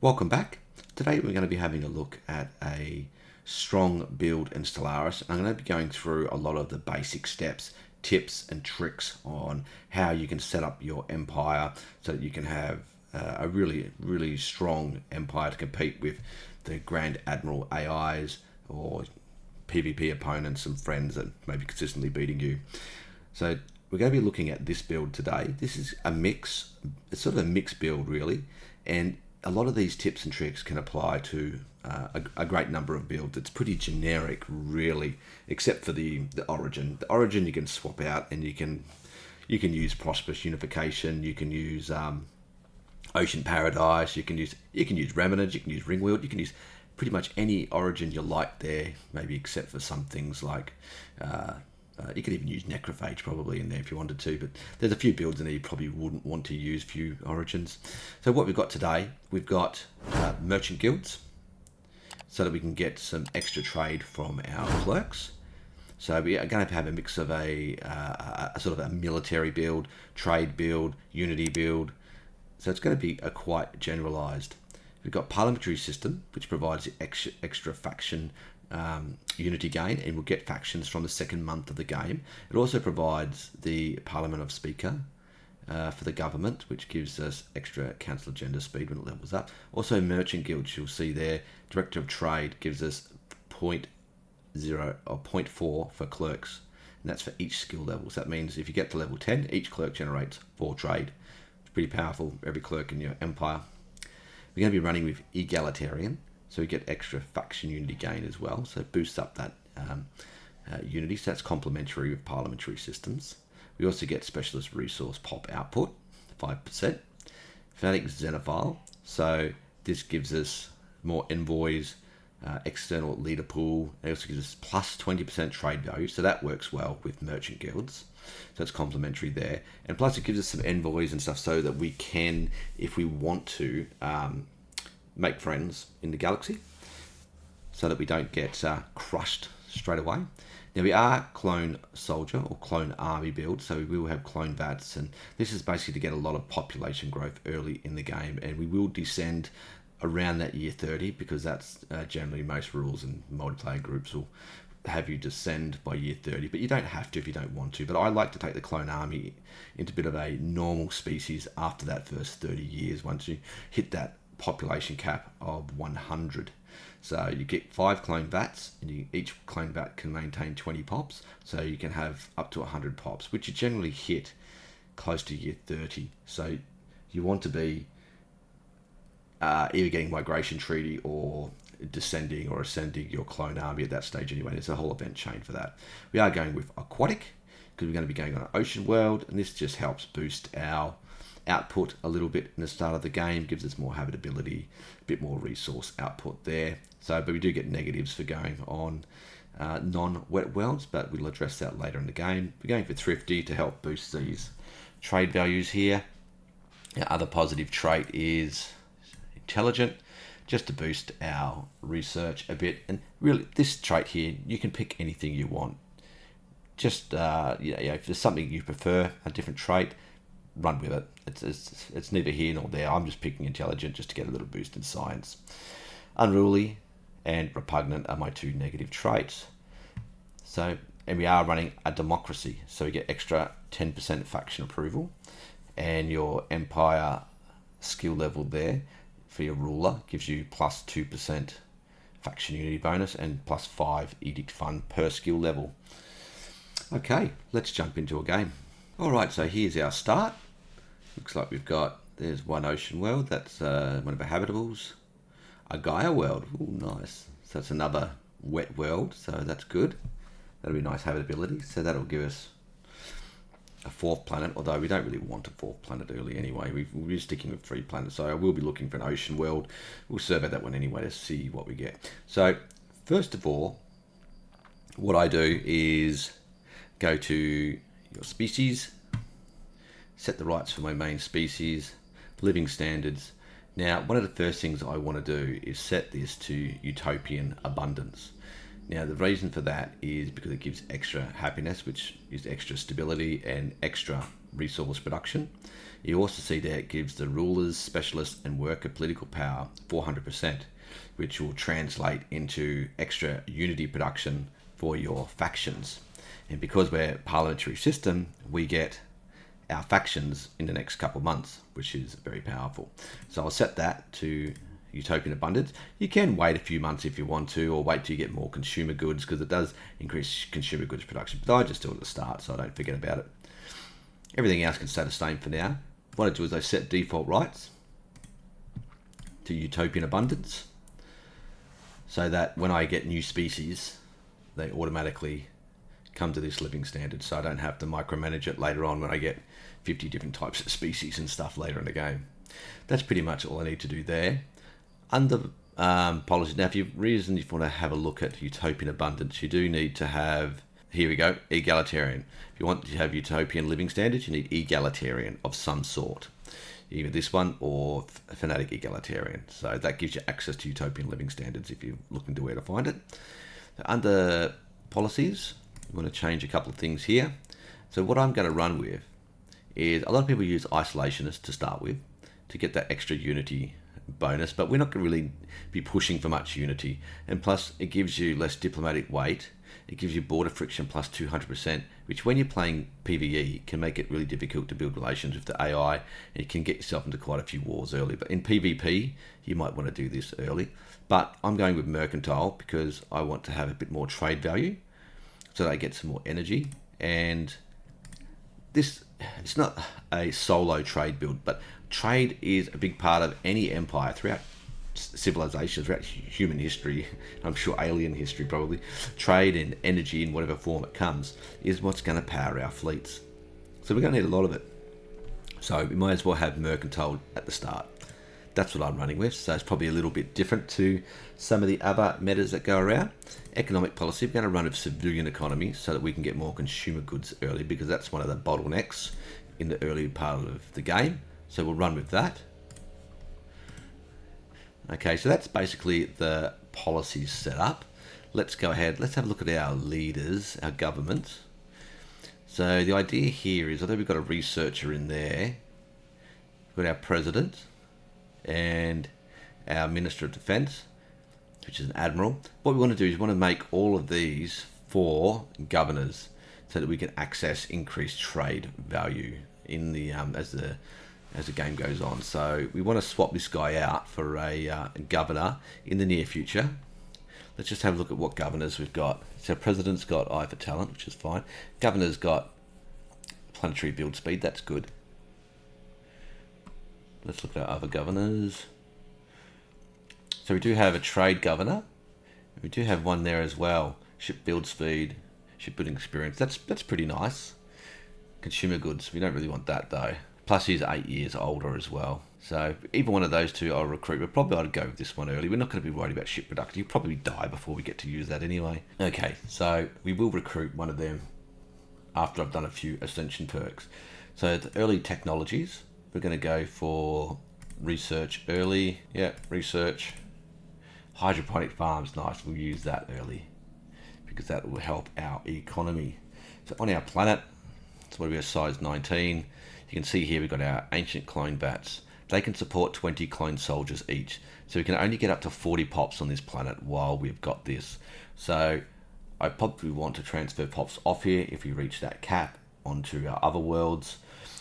Welcome back. Today we're going to be having a look at a strong build in Stellaris. I'm going to be going through a lot of the basic steps, tips and tricks on how you can set up your empire so that you can have a really strong empire to compete with the Grand Admiral AIs or PvP opponents and friends that may be consistently beating you. So we're going to be looking at this build today. This is a mix, it's sort of a mixed build really, and a lot of these tips and tricks can apply to a great number of builds. It's pretty generic really, except for the origin. The origin you can swap out and you can use Prosperous Unification, you can use Ocean Paradise, you can use Remnant, you can use Ringworld, you can use pretty much any origin you like there, maybe except for some things like you could even use Necrophage probably in there if you wanted to, but there's a few builds in there you probably wouldn't want to use few origins. So what we've got today, we've got merchant guilds, so that we can get some extra trade from our clerks. So we are going to have a mix of a sort of a military build, trade build, unity build. So it's going to be a quite generalized. We've got parliamentary system, which provides extra faction unity gain, and we'll get factions from the second month of the game. It also provides the Parliament of Speaker for the government, which gives us extra council agenda speed when it levels up. Also merchant guilds, you'll see there, director of trade gives us 0.0 or 0.4 for clerks, and that's for each skill level. So that means if you get to level 10, each clerk generates 4 trade. It's pretty powerful, every clerk in your empire. We're going to be running with egalitarian, so we get extra faction unity gain as well, so it boosts up that unity, so that's complementary with parliamentary systems. We also get specialist resource pop output, 5%. Fanatic Xenophile, so this gives us more envoys, external leader pool. It also gives us plus 20% trade value, so that works well with merchant guilds. So it's complementary there. And plus it gives us some envoys and stuff so that we can, if we want to, make friends in the galaxy so that we don't get crushed straight away. Now we are clone soldier or clone army build, so we will have clone vats, and this is basically to get a lot of population growth early in the game, and we will descend around that year 30 because that's generally most rules and multiplayer groups will have you descend by year 30, but you don't have to if you don't want to. But I like to take the clone army into a bit of a normal species after that first 30 years once you hit that population cap of 100. So you get 5 clone vats, and each clone vat can maintain 20 pops, so you can have up to 100 pops, which you generally hit close to year 30. So you want to be either getting migration treaty or descending or ascending your clone army at that stage anyway. There's a whole event chain for that. We are going with aquatic because we're going to be going on an ocean world, and this just helps boost our output a little bit in the start of the game, gives us more habitability, a bit more resource output there. So, but we do get negatives for going on non-wet worlds, but we'll address that later in the game. We're going for thrifty to help boost these trade values here. Our other positive trait is intelligent, just to boost our research a bit. And really, this trait here, you can pick anything you want. Just if there's something you prefer, a different trait, run with it. It's neither here nor there. I'm just picking intelligent just to get a little boost in science. Unruly and repugnant are my 2 negative traits. So, and we are running a democracy, so we get extra 10% faction approval, and your empire skill level there for your ruler gives you plus 2% faction unity bonus and plus 5 edict fund per skill level. Okay, let's jump into a game. Alright, so here's our start. Looks like there's one ocean world, that's one of our habitables. A Gaia world, ooh, nice. So that's another wet world, so that's good. That'll be nice habitability, so that'll give us a 4th planet, although we don't really want a 4th planet early anyway. We're sticking with 3 planets, so I will be looking for an ocean world. We'll survey that one anyway to see what we get. So, first of all, what I do is go to your species, set the rights for my main species, living standards. Now, one of the first things I want to do is set this to utopian abundance. Now, the reason for that is because it gives extra happiness, which is extra stability and extra resource production. You also see there it gives the rulers, specialists, and worker political power 400%, which will translate into extra unity production for your factions. And because we're a parliamentary system, we get our factions in the next couple of months, which is very powerful. So I'll set that to Utopian Abundance. You can wait a few months if you want to, or wait till you get more consumer goods, because it does increase consumer goods production. But I just do it at the start so I don't forget about it. Everything else can stay the same for now. What I do is I set default rights to Utopian Abundance, so that when I get new species, they automatically come to this living standard, so I don't have to micromanage it later on when I get 50 different types of species and stuff later in the game. That's pretty much all I need to do there. Under policy, now if you want to have a look at Utopian Abundance, you do need to have, here we go, egalitarian. If you want to have Utopian living standards, you need egalitarian of some sort. Either this one or fanatic egalitarian. So that gives you access to Utopian living standards if you're looking to where to find it. Under policies, we want to change a couple of things here. So what I'm going to run with is, a lot of people use isolationist to start with to get that extra unity bonus, but we're not going to really be pushing for much unity. And plus, it gives you less diplomatic weight. It gives you border friction plus 200%, which when you're playing PvE can make it really difficult to build relations with the AI, and you can get yourself into quite a few wars early. But in PvP, you might want to do this early. But I'm going with mercantile because I want to have a bit more trade value, so that I get some more energy. And this, it's not a solo trade build, but trade is a big part of any empire throughout civilization, throughout human history. I'm sure alien history probably. Trade and energy in whatever form it comes is what's going to power our fleets. So we're going to need a lot of it. So we might as well have mercantile at the start. That's what I'm running with. So it's probably a little bit different to some of the other metas that go around. Economic policy, we're going to run with civilian economy so that we can get more consumer goods early, because that's one of the bottlenecks in the early part of the game. So we'll run with that. Okay, so that's basically the policies set up. Let's go ahead. Let's have a look at our leaders, our government. So the idea here is, although we've got a researcher in there, we've got our president and our Minister of Defence, which is an admiral. What we want to do is we want to make all of these 4 governors so that we can access increased trade value in the as the game goes on. So we want to swap this guy out for a governor in the near future. Let's just have a look at what governors we've got. So president's got eye for talent, which is fine. Governor's got planetary build speed, that's good. Let's look at our other governors. So we do have a trade governor. We do have one there as well. Ship build speed, shipbuilding experience. That's pretty nice. Consumer goods, we don't really want that though. Plus he's 8 years older as well. So either one of those two I'll recruit, but probably I'd go with this one early. We're not going to be worried about ship production. You'll probably die before we get to use that anyway. Okay, so we will recruit one of them after I've done a few ascension perks. So the early technologies, we're going to go for research early. Yeah, research. Hydroponic farms, nice. We'll use that early because that will help our economy. So on our planet, so what are we at, size 19? You can see here we've got our ancient clone vats. They can support 20 clone soldiers each. So we can only get up to 40 pops on this planet while we've got this. So I probably want to transfer pops off here if we reach that cap onto our other worlds.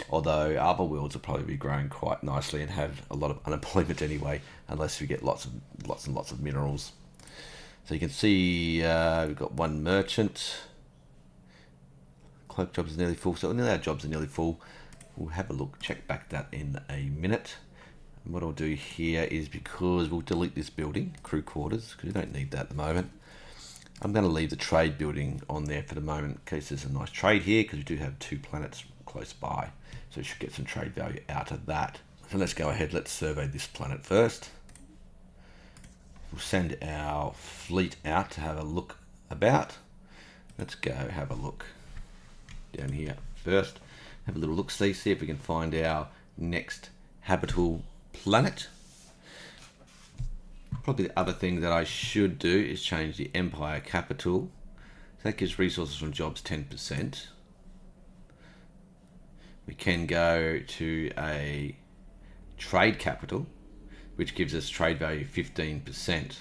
Although our other worlds will probably be growing quite nicely and have a lot of unemployment anyway, unless we get lots and lots of minerals. So you can see we've got one merchant. Cloak jobs is nearly full, so nearly our jobs are nearly full. We'll have a look, check back that in a minute. And what I'll do here is, because we'll delete this building, crew quarters, because we don't need that at the moment. I'm going to leave the trade building on there for the moment in case there's a nice trade here, because we do have 2 planets close by. So we should get some trade value out of that. So let's go ahead, let's survey this planet first. We'll send our fleet out to have a look about. Let's go have a look down here first. Have a little look, see if we can find our next habitable planet. Probably the other thing that I should do is change the empire capital. So that gives resources from jobs 10%. we can go to a trade capital, which gives us trade value 15%,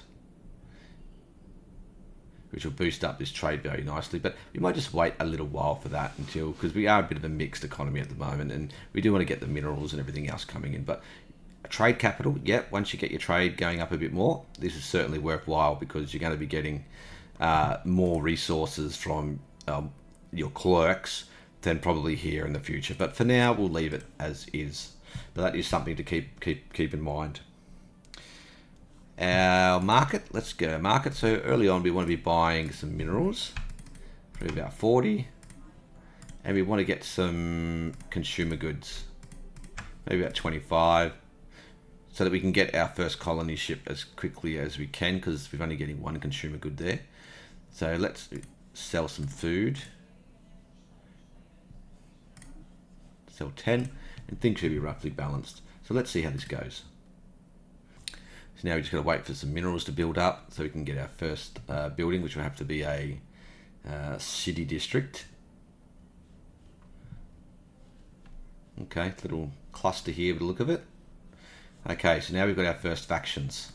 which will boost up this trade value nicely. But we might just wait a little while for that until, because we are a bit of a mixed economy at the moment, and we do want to get the minerals and everything else coming in. But a trade capital, yep, once you get your trade going up a bit more, this is certainly worthwhile, because you're going to be getting more resources from your clerks than probably here in the future. But for now, we'll leave it as is. But that is something to keep in mind. Our market, let's go market. So early on, we want to be buying some minerals, probably about 40, and we want to get some consumer goods, maybe about 25, so that we can get our first colony ship as quickly as we can, because we're only getting one consumer good there. So let's sell some food, sell 10, and things should be roughly balanced. So let's see how this goes. So now we just got to wait for some minerals to build up so we can get our first building, which will have to be a city district. Okay, little cluster here with the look of it. Okay, so now we've got our first factions.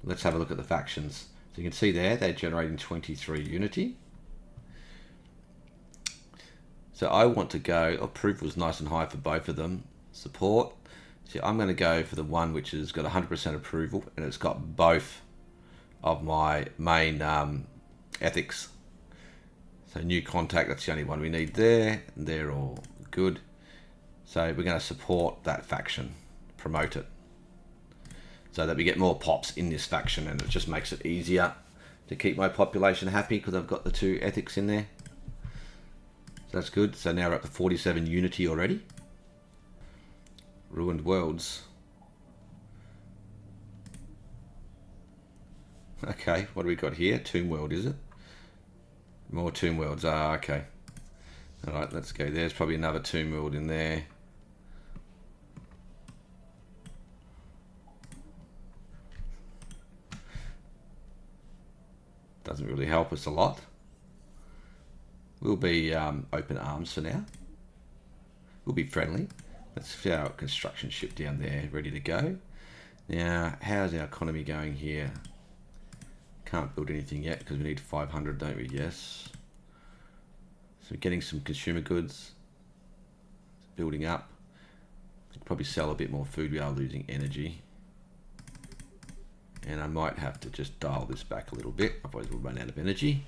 Let's have a look at the factions. So you can see there, they're generating 23 unity. So I want to go, approval is nice and high for both of them. Support. So I'm going to go for the one which has got 100% approval, and it's got both of my main ethics. So new contact, that's the only one we need there. They're all good. So we're going to support that faction, promote it, so that we get more pops in this faction, and it just makes it easier to keep my population happy because I've got the 2 ethics in there. So that's good. So now we're up to 47 unity already. Ruined worlds. Okay, what do we got here? Tomb world, is it? More tomb worlds. Ah, okay. Alright, let's go. There's probably another tomb world in there. Doesn't really help us a lot. We'll be open arms for now. We'll be friendly. Let's see our construction ship down there, ready to go. Now, how's our economy going here? Can't build anything yet because we need 500, don't we? Yes. So we're getting some consumer goods. It's building up. Could probably sell a bit more food. We are losing energy. And I might have to just dial this back a little bit, otherwise we'll run out of energy.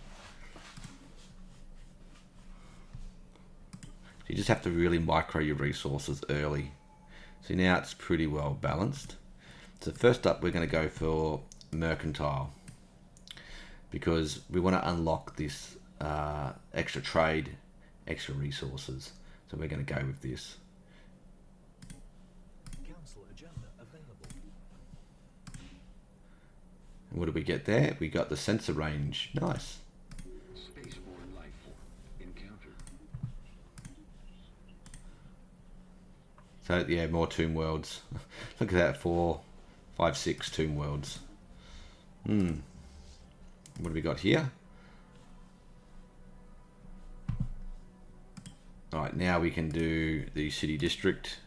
You just have to really micro your resources early. So now it's pretty well balanced. So first up, we're going to go for mercantile, because we want to unlock this extra trade, extra resources. So we're going to go with this. Council agenda available. And what did we get there? We got the sensor range. Nice. Spaceborne life form encountered. So yeah, more tomb worlds. Look at that, 4, 5, 6 tomb worlds. What have we got here? Alright, now we can do the city district.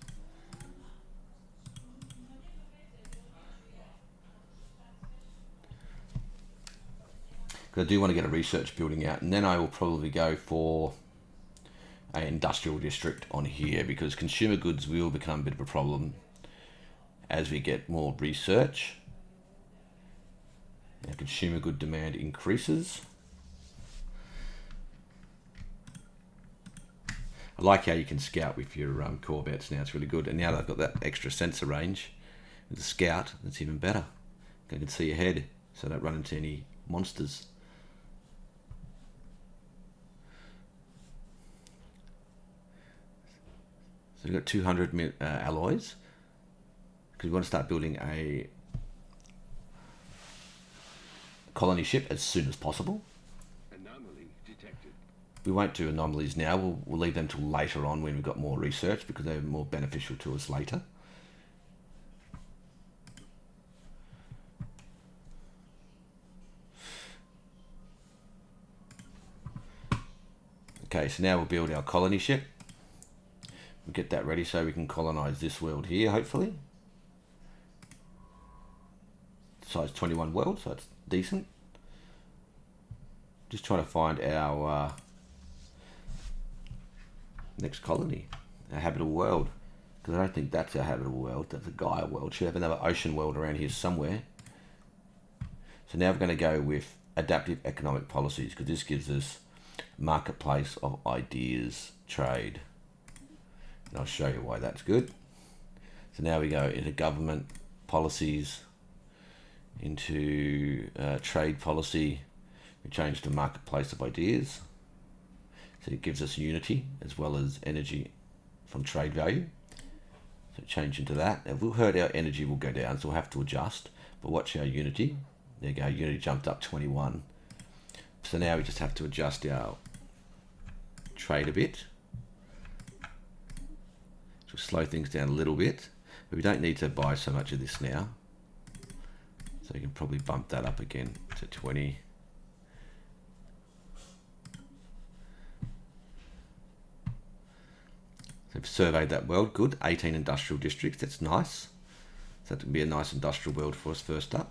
Because I do want to get a research building out, and then I will probably go for an industrial district on here, because consumer goods will become a bit of a problem as we get more research. Now consumer good demand increases. I like how you can scout with your Corvettes now, it's really good. And now that I've got that extra sensor range with the scout, that's even better. I can see ahead, so I don't run into any monsters. So we've got 200 alloys, because we want to start building a colony ship as soon as possible. Anomaly detected. We won't do anomalies now. We'll leave them till later on when we've got more research, because they're more beneficial to us later. Okay, so now we'll build our colony ship. get that ready so we can colonize this world here, hopefully. Size 21 world, so it's decent. Just trying to find our next colony, our habitable world. Because I don't think that's our habitable world, that's a Gaia world. Should have another ocean world around here somewhere. So now we're going to go with adaptive economic policies, because this gives us marketplace of ideas, trade. And I'll show you why that's good. So now we go into government policies, into trade policy. We change to marketplace of ideas. So it gives us unity as well as energy from trade value. So change into that. If we'll hurt, our energy will go down, so we'll have to adjust. But watch our unity. There you go, unity jumped up 21. So now we just have to adjust our trade a bit. So slow things down a little bit. But we don't need to buy so much of this now. So you can probably bump that up again to 20. So we've surveyed that world, good. 18 industrial districts, that's nice. So that would be a nice industrial world for us first up.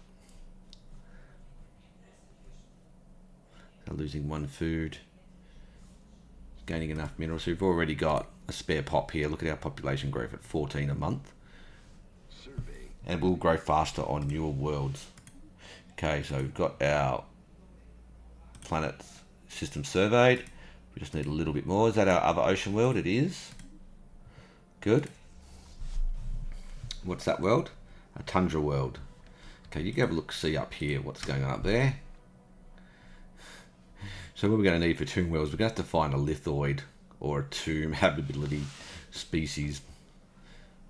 So losing one food, gaining enough minerals. So we've already got a spare pop here. Look at our population growth at 14 a month. And we'll grow faster on newer worlds. Okay, so we've got our planet system surveyed. We just need a little bit more. Is that our other ocean world? It is. Good. What's that world? A tundra world. Okay, you can have a look, see up here what's going on up there. So what we're going to need for tomb worlds, we're going to have to find a lithoid or a tomb habitability species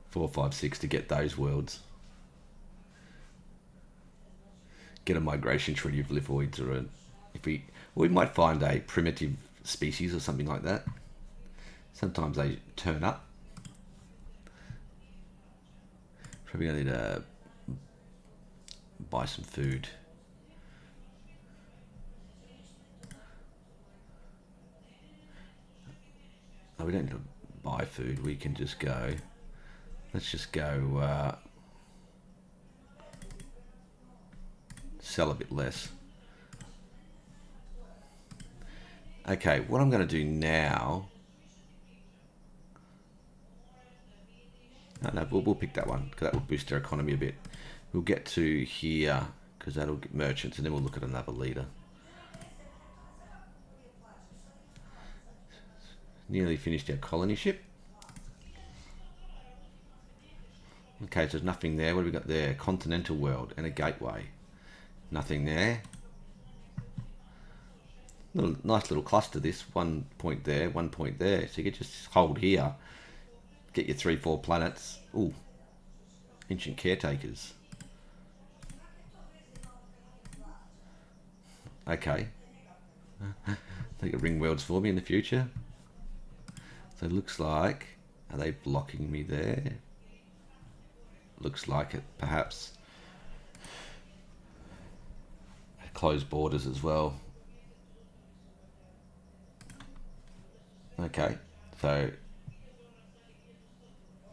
4, 5, 6 to get those worlds. Get a migration treaty of lithoids, or we might find a primitive species or something like that. Sometimes they turn up. Probably going to need to buy some food. Oh, we don't need to buy food. We can just go. Let's just go sell a bit less. Okay, what I'm going to do now. No, we'll pick that one because that will boost our economy a bit. We'll get to here because that'll get merchants, and then we'll look at another leader. Nearly finished our colony ship. Okay, so there's nothing there. What have we got there? Continental world and a gateway. Nothing there. Nice little cluster this. 1 point there, 1 point there. So you can just hold here. Get your 3, 4 planets. Ooh. Ancient caretakers. Okay. They could ring worlds for me in the future. So it looks like, are they blocking me there? Looks like it, perhaps. Closed borders as well. Okay, so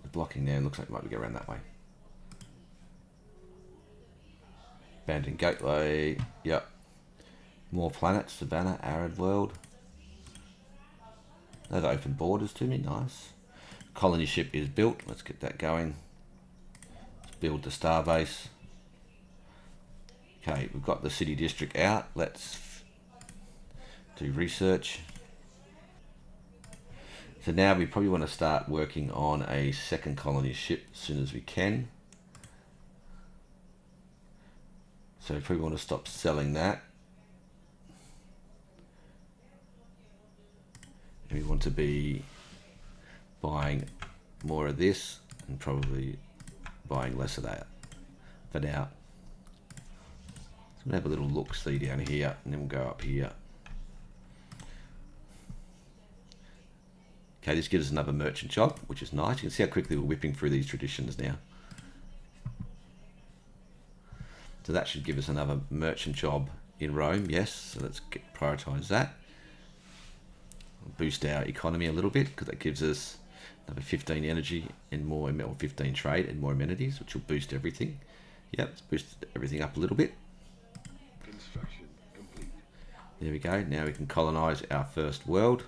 the blocking there looks like it might go around that way. Abandoned gateway, yep. More planets, Savannah, arid world. Those open borders to me, nice. Colony ship is built, let's get that going. Let's build the starbase. Okay, we've got the city district out, let's do research. So now we probably want to start working on a second colony ship as soon as we can. So we probably want to stop selling that. And we want to be buying more of this and probably buying less of that for now. So we'll have a little look-see down here and then we'll go up here. Okay, this gives us another merchant job, which is nice. You can see how quickly we're whipping through these traditions now. So that should give us another merchant job in Rome, yes. So let's prioritise that. Boost our economy a little bit because that gives us Another 15 energy and more, or 15 trade and more amenities, which will boost everything. Yep, it's boosted everything up a little bit. Construction complete. There we go. Now we can colonize our first world.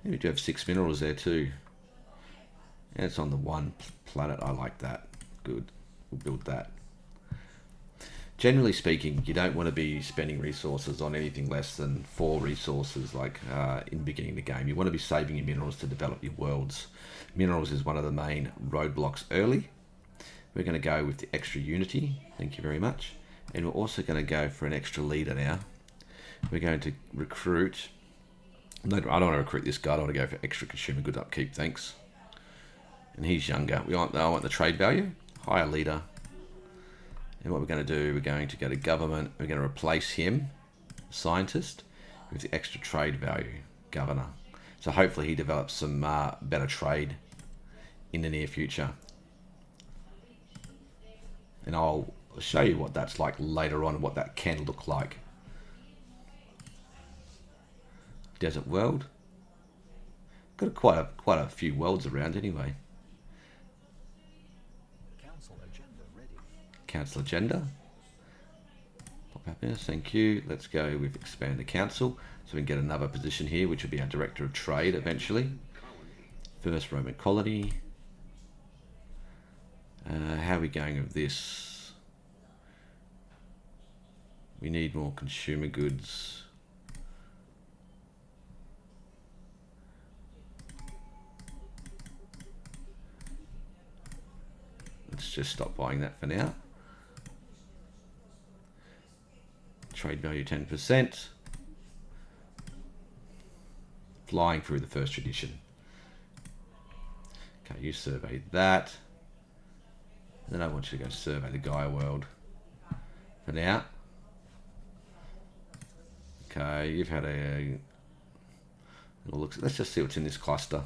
And we do have 6 minerals there too. And it's on the one planet. I like that. Good. We'll build that. Generally speaking, you don't want to be spending resources on anything less than 4 resources like in the beginning of the game. You want to be saving your minerals to develop your worlds. Minerals is one of the main roadblocks early. We're going to go with the extra unity. Thank you very much. And we're also going to go for an extra leader now. We're going to recruit... No, I don't want to recruit this guy. I want to go for extra consumer goods upkeep, thanks. And he's younger. I want the trade value. Higher leader. And what we're going to do, we're going to go to government. We're going to replace him, scientist, with the extra trade value, governor. So hopefully he develops some better trade in the near future. And I'll show you what that's like later on, what that can look like. Desert world. Got quite a few worlds around anyway. Council agenda ready. Council agenda. Pop happiness, thank you. Let's go with expand the council. So we can get another position here, which will be our director of trade eventually. First Roman colony. How are we going with this? We need more consumer goods. Let's just stop buying that for now. Trade value 10%. Flying through the first tradition. Okay, you survey that. Then I want you to go survey the Gaia world. For now. Okay, you've had a little look. Let's just see what's in this cluster.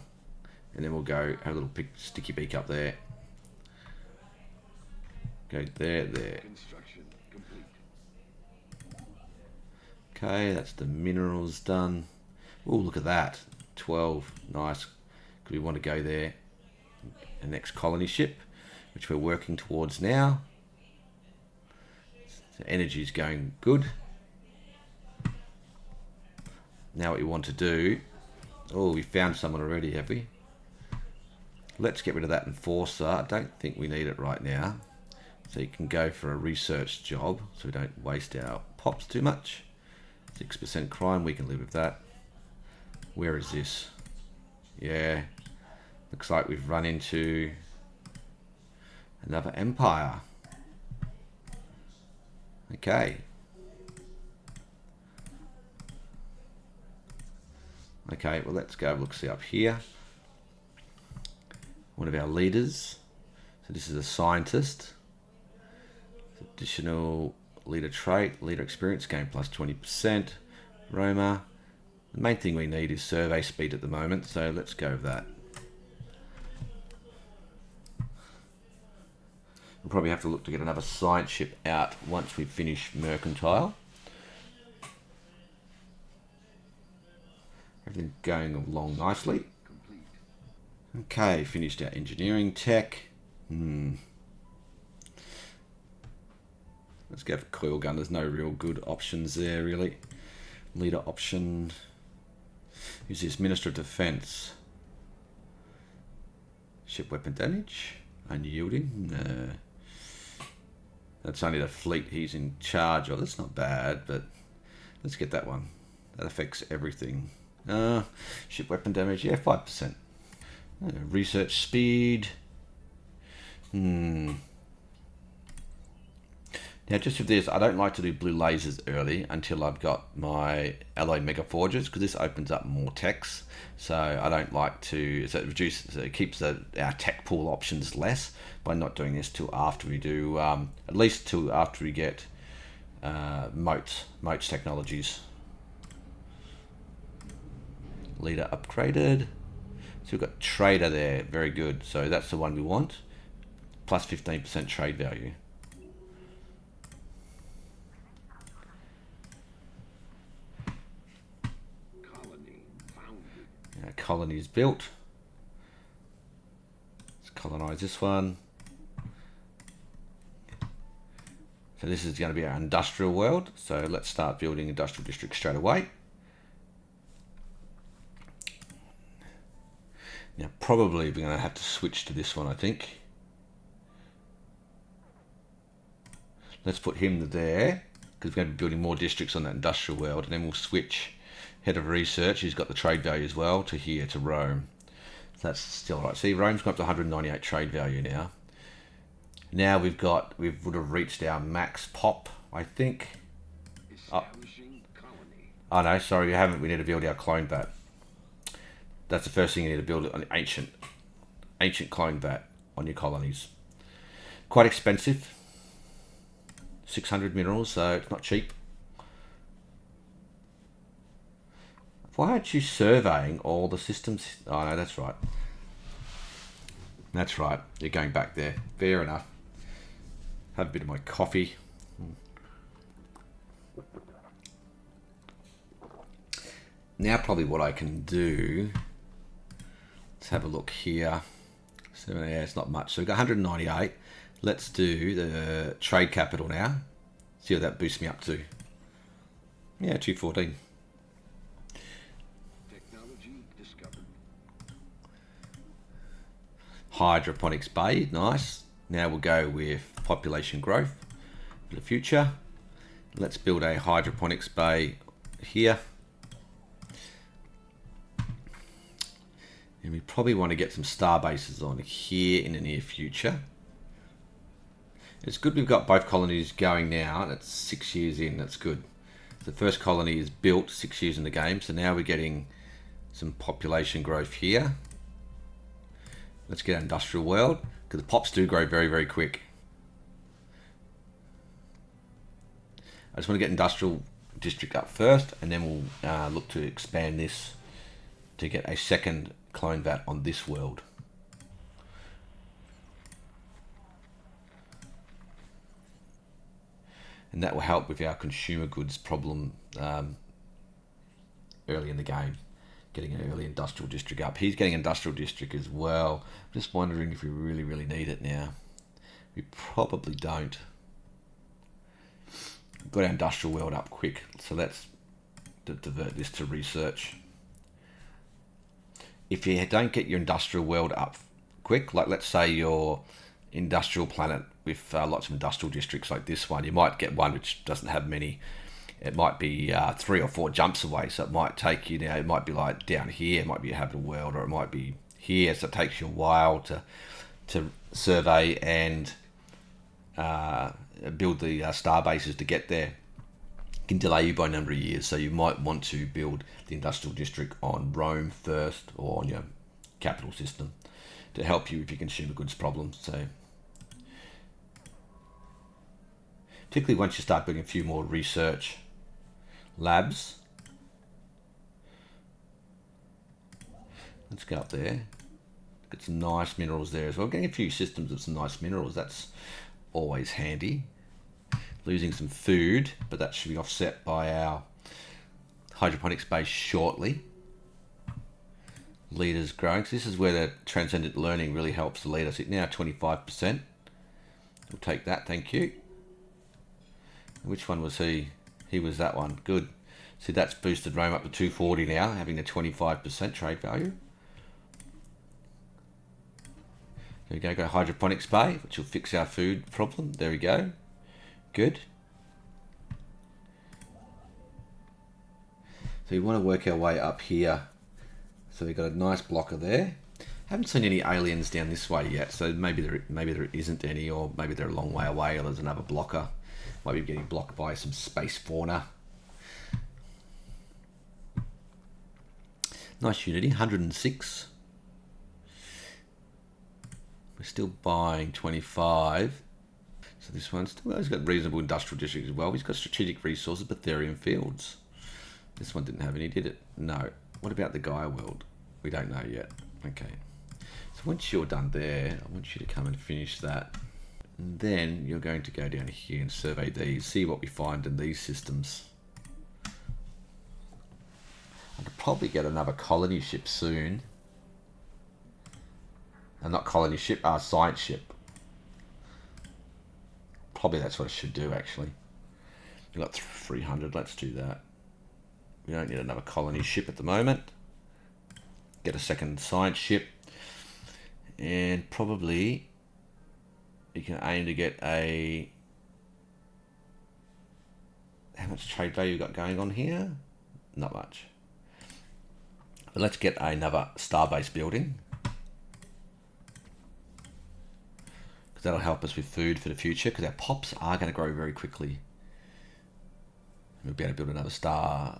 And then we'll go have a little sticky beak up there. Go there. Construction complete. Okay, that's the minerals done. Oh, look at that. 12. Nice. Because we want to go there. The next colony ship, which we're working towards now. So energy's going good. Now what we want to do... Oh, we found someone already, have we? Let's get rid of that enforcer. I don't think we need it right now. So you can go for a research job so we don't waste our pops too much. 6% crime, we can live with that. Where is this? Yeah. Looks like we've run into another empire. Okay. Okay, well let's go look see up here. One of our leaders. So this is a scientist. Additional leader trait, leader experience gain plus 20%. Roma. The main thing we need is survey speed at the moment, so let's go with that. We'll probably have to look to get another science ship out once we finish mercantile. Everything's going along nicely. Okay, finished our engineering tech. Let's go for coil gun. There's no real good options there, really. Leader option. Who's this? Minister of Defense. Ship weapon damage. Unyielding. No. That's only the fleet he's in charge of. That's not bad, but let's get that one. That affects everything. Ship weapon damage. Yeah, 5%. Research speed. Now, just with this, I don't like to do blue lasers early until I've got my alloy mega forges, because this opens up more techs. So I don't like to, so it keeps our tech pool options less by not doing this till after we do, at least till after we get moats technologies. Leader upgraded. So we've got trader there, very good. So that's the one we want. Plus 15% trade value. colony is built. Let's colonize this one. So this is going to be our industrial world. So let's start building industrial district straight away. Now probably we're going to have to switch to this one, I think. Let's put him there, because we're going to be building more districts on that industrial world, and then we'll switch head of research, who's got the trade value as well, to here, to Rome. So that's still right. See, Rome's got up to 198 trade value now. Now we would have reached our max pop, I think. Oh no, sorry, we haven't. We need to build our clone vat. That's the first thing you need to build, an ancient clone vat on your colonies. Quite expensive. 600 minerals, so it's not cheap. Why aren't you surveying all the systems? Oh no, that's right. That's right. You're going back there. Fair enough. Have a bit of my coffee. Now probably what I can do, let's have a look here. 7, yeah, it's not much. So we've got 198. Let's do the trade capital now. See what that boosts me up to. Yeah, 214. Technology discovered. Hydroponics bay, nice. Now we'll go with population growth for the future. Let's build a hydroponics bay here. And we probably want to get some star bases on here in the near future. It's good we've got both colonies going now. That's 6 years in, that's good. The first colony is built 6 years in the game, so now we're getting some population growth here. Let's get our industrial world, because the pops do grow very, very quick. I just want to get industrial district up first, and then we'll look to expand this to get a second clone vat on this world. And that will help with our consumer goods problem early in the game, getting an early industrial district up. He's getting industrial district as well. I'm just wondering if we really, really need it now. We probably don't. We've got our industrial world up quick, so let's divert this to research. If you don't get your industrial world up quick, like let's say your industrial planet with lots of industrial districts like this one, you might get one which doesn't have many. It might be 3 or 4 jumps away, so it might take you, it might be like down here, it might be a habitable world, or it might be here, so it takes you a while to survey and build the star bases to get there. It can delay you by a number of years, so you might want to build the industrial district on Rome first, or on your capital system, to help you with your consumer goods problems. So particularly once you start building a few more research labs. Let's go up there. Get some nice minerals there as well. Getting a few systems of some nice minerals, that's always handy. Losing some food, but that should be offset by our hydroponics base shortly. Leaders growing. So this is where the transcendent learning really helps the leader. So now 25%. We'll take that, thank you. Which one was he? He was that one. Good. See, that's boosted Rome up to 240 now, having a 25% trade value. There we go. Go hydroponics bay, which will fix our food problem. There we go. Good. So we want to work our way up here. So we've got a nice blocker there. Haven't seen any aliens down this way yet, so maybe there isn't any, or maybe they're a long way away, or there's another blocker. Might be getting blocked by some space fauna. Nice unity, 106. We're still buying 25. So this one's still, he's got reasonable industrial districts as well. He's got strategic resources, Betharian fields. This one didn't have any, did it? No. What about the Gaia world? We don't know yet. Okay. So once you're done there, I want you to come and finish that. And then you're going to go down here and survey these, see what we find in these systems. I could probably get another colony ship soon. Not colony ship, science ship. Probably that's what I should do, actually. We've got 300, let's do that. We don't need another colony ship at the moment. Get a second science ship. And probably you can aim to get a... How much trade value you got going on here? Not much. But let's get another starbase building. Because that'll help us with food for the future, because our pops are going to grow very quickly. We'll be able to build another starbase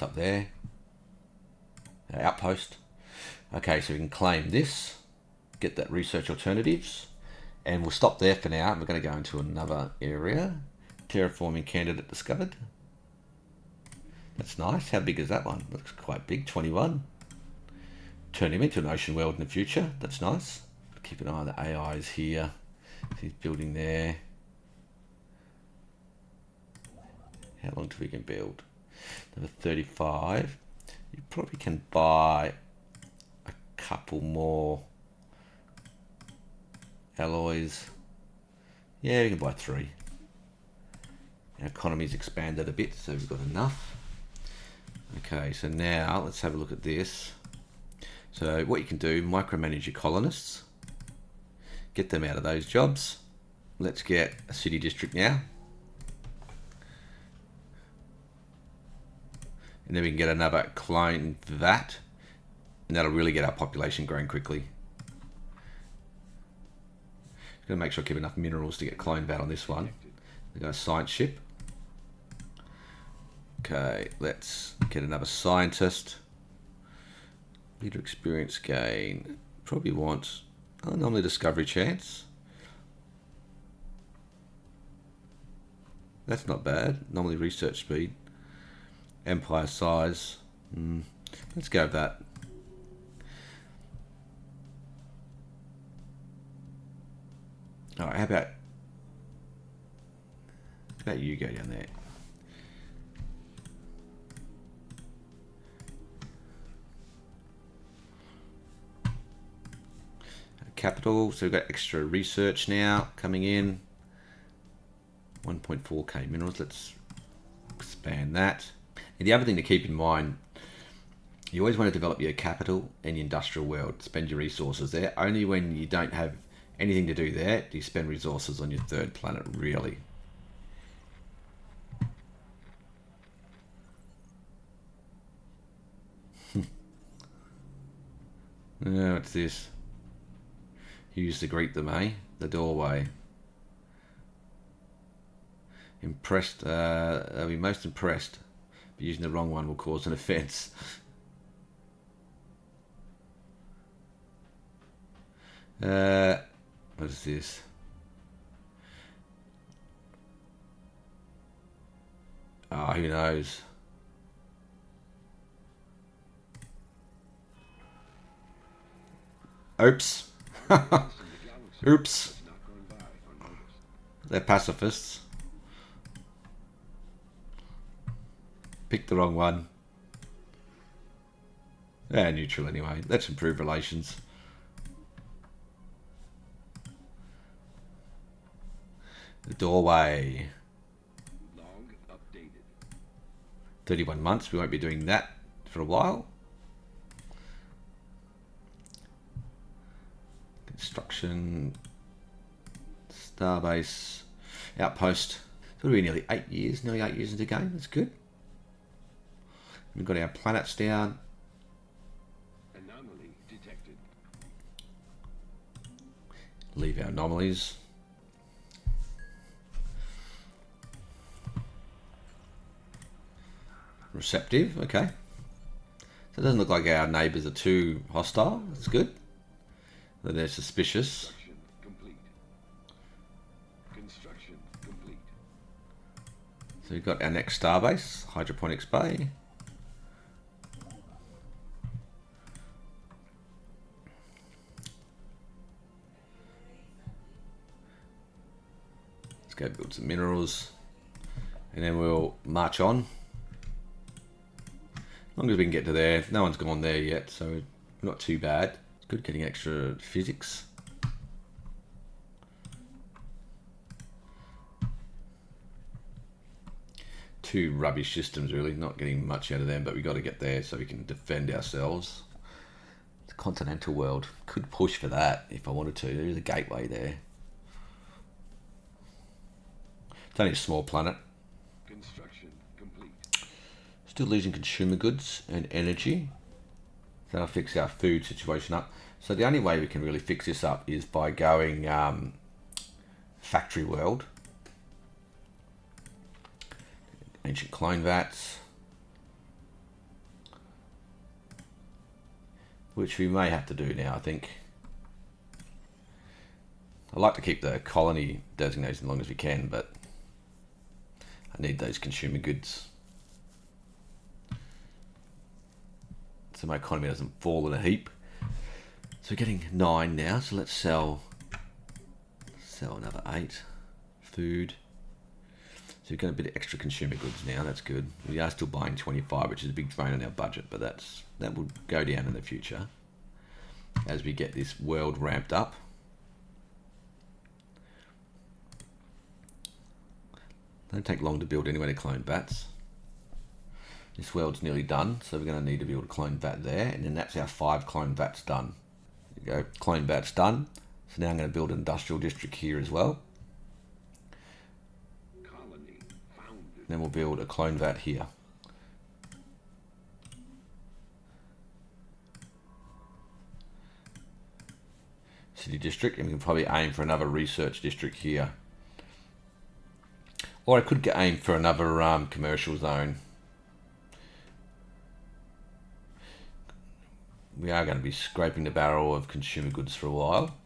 up there. Our outpost. Okay, so we can claim this, get that research alternatives, and we'll stop there for now. We're going to go into another area. Terraforming candidate discovered. That's nice. How big is that one? Looks quite big, 21. Turn him into an ocean world in the future. That's nice. Keep an eye on the AIs here. He's building there. How long do we can build? Another 35. You probably can buy a couple more alloys. Yeah, you can buy 3. Our economy's expanded a bit, so we've got enough. Okay, so now let's have a look at this. So what you can do, micromanage your colonists. Get them out of those jobs. Let's get a city district now. And then we can get another clone for that. And that'll really get our population growing quickly. Gonna make sure I keep enough minerals to get clone VAT on this one. We got a science ship. Okay, let's get another scientist. Leader experience gain. Probably want anomaly discovery chance. That's not bad. Anomaly research speed. Empire size. Let's go with that. Alright, how about you go down there? Capital, so we've got extra research now coming in. 1.4k minerals, let's expand that. And the other thing to keep in mind, you always want to develop your capital and your industrial world, spend your resources there. Only when you don't have anything to do there do you spend resources on your third planet, really. What's this? Use to greet them, eh? The doorway. Impressed, they'll be most impressed. But using the wrong one will cause an offence. What is this? Oh, who knows? Oops. Oops. They're pacifists. Picked the wrong one. Neutral anyway. Let's improve relations. The doorway. Log updated. 31 months. We won't be doing that for a while. Construction. Starbase. Outpost. So we're nearly 8 years. Nearly 8 years into the game. That's good. We've got our planets down. Anomaly detected. Leave our anomalies. Receptive, okay. So it doesn't look like our neighbours are too hostile. That's good. But they're suspicious. Construction complete. Construction complete. So we've got our next starbase, Hydroponics Bay. Let's go build some minerals. And then we'll march on. long as we can get to there. No one's gone there yet, so we're not too bad. It's good getting extra physics. Two rubbish systems, really. Not getting much out of them, but we got to get there so we can defend ourselves. The continental world. Could push for that if I wanted to. There's a gateway there. It's only a small planet. Construction complete. Still losing consumer goods and energy. That'll fix our food situation up. So the only way we can really fix this up is by going factory world. Ancient clone vats. Which we may have to do now, I think. I like to keep the colony designation as long as we can, but I need those consumer goods. So my economy doesn't fall in a heap. So we're getting 9 now, so let's sell another 8. Food. So we've got a bit of extra consumer goods now, that's good. We are still buying 25, which is a big drain on our budget, but that will go down in the future as we get this world ramped up. Don't take long to build anyway to clone vats. This world's nearly done, so we're going to need to be able to clone vat there, and then that's our 5 clone vats done. There you go, clone vats done. So now I'm going to build an industrial district here as well. Then we'll build a clone vat here. City district, and we can probably aim for another research district here. Or I could aim for another commercial zone. We are going to be scraping the barrel of consumer goods for a while.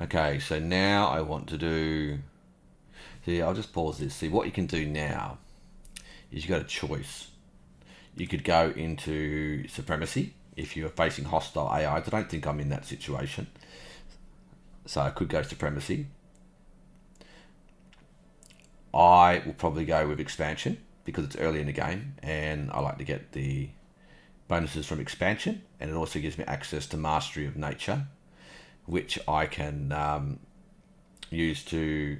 Okay, so now I want to do... See, I'll just pause this. See, what you can do now is you've got a choice. You could go into supremacy if you're facing hostile AIs. I don't think I'm in that situation. So I could go supremacy. I will probably go with expansion because it's early in the game and I like to get the bonuses from expansion, and it also gives me access to mastery of nature, which I can use to...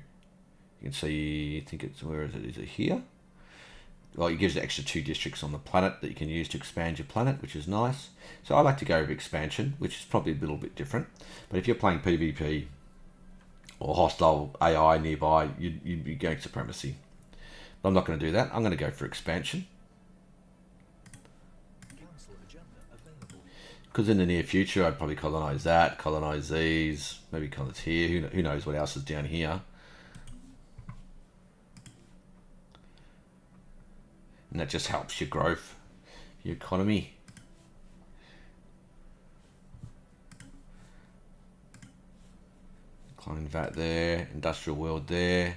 You can see, I think it's, where is it? Is it here? Well, it gives you extra 2 districts on the planet that you can use to expand your planet, which is nice. So I like to go with expansion, which is probably a little bit different. But if you're playing PvP or hostile AI nearby, you'd be going supremacy. But I'm not going to do that. I'm going to go for expansion. Because in the near future, I'd probably colonize that, colonize these, maybe colonize here. Who knows what else is down here. And that just helps your growth, your economy. Clone vat there, industrial world there.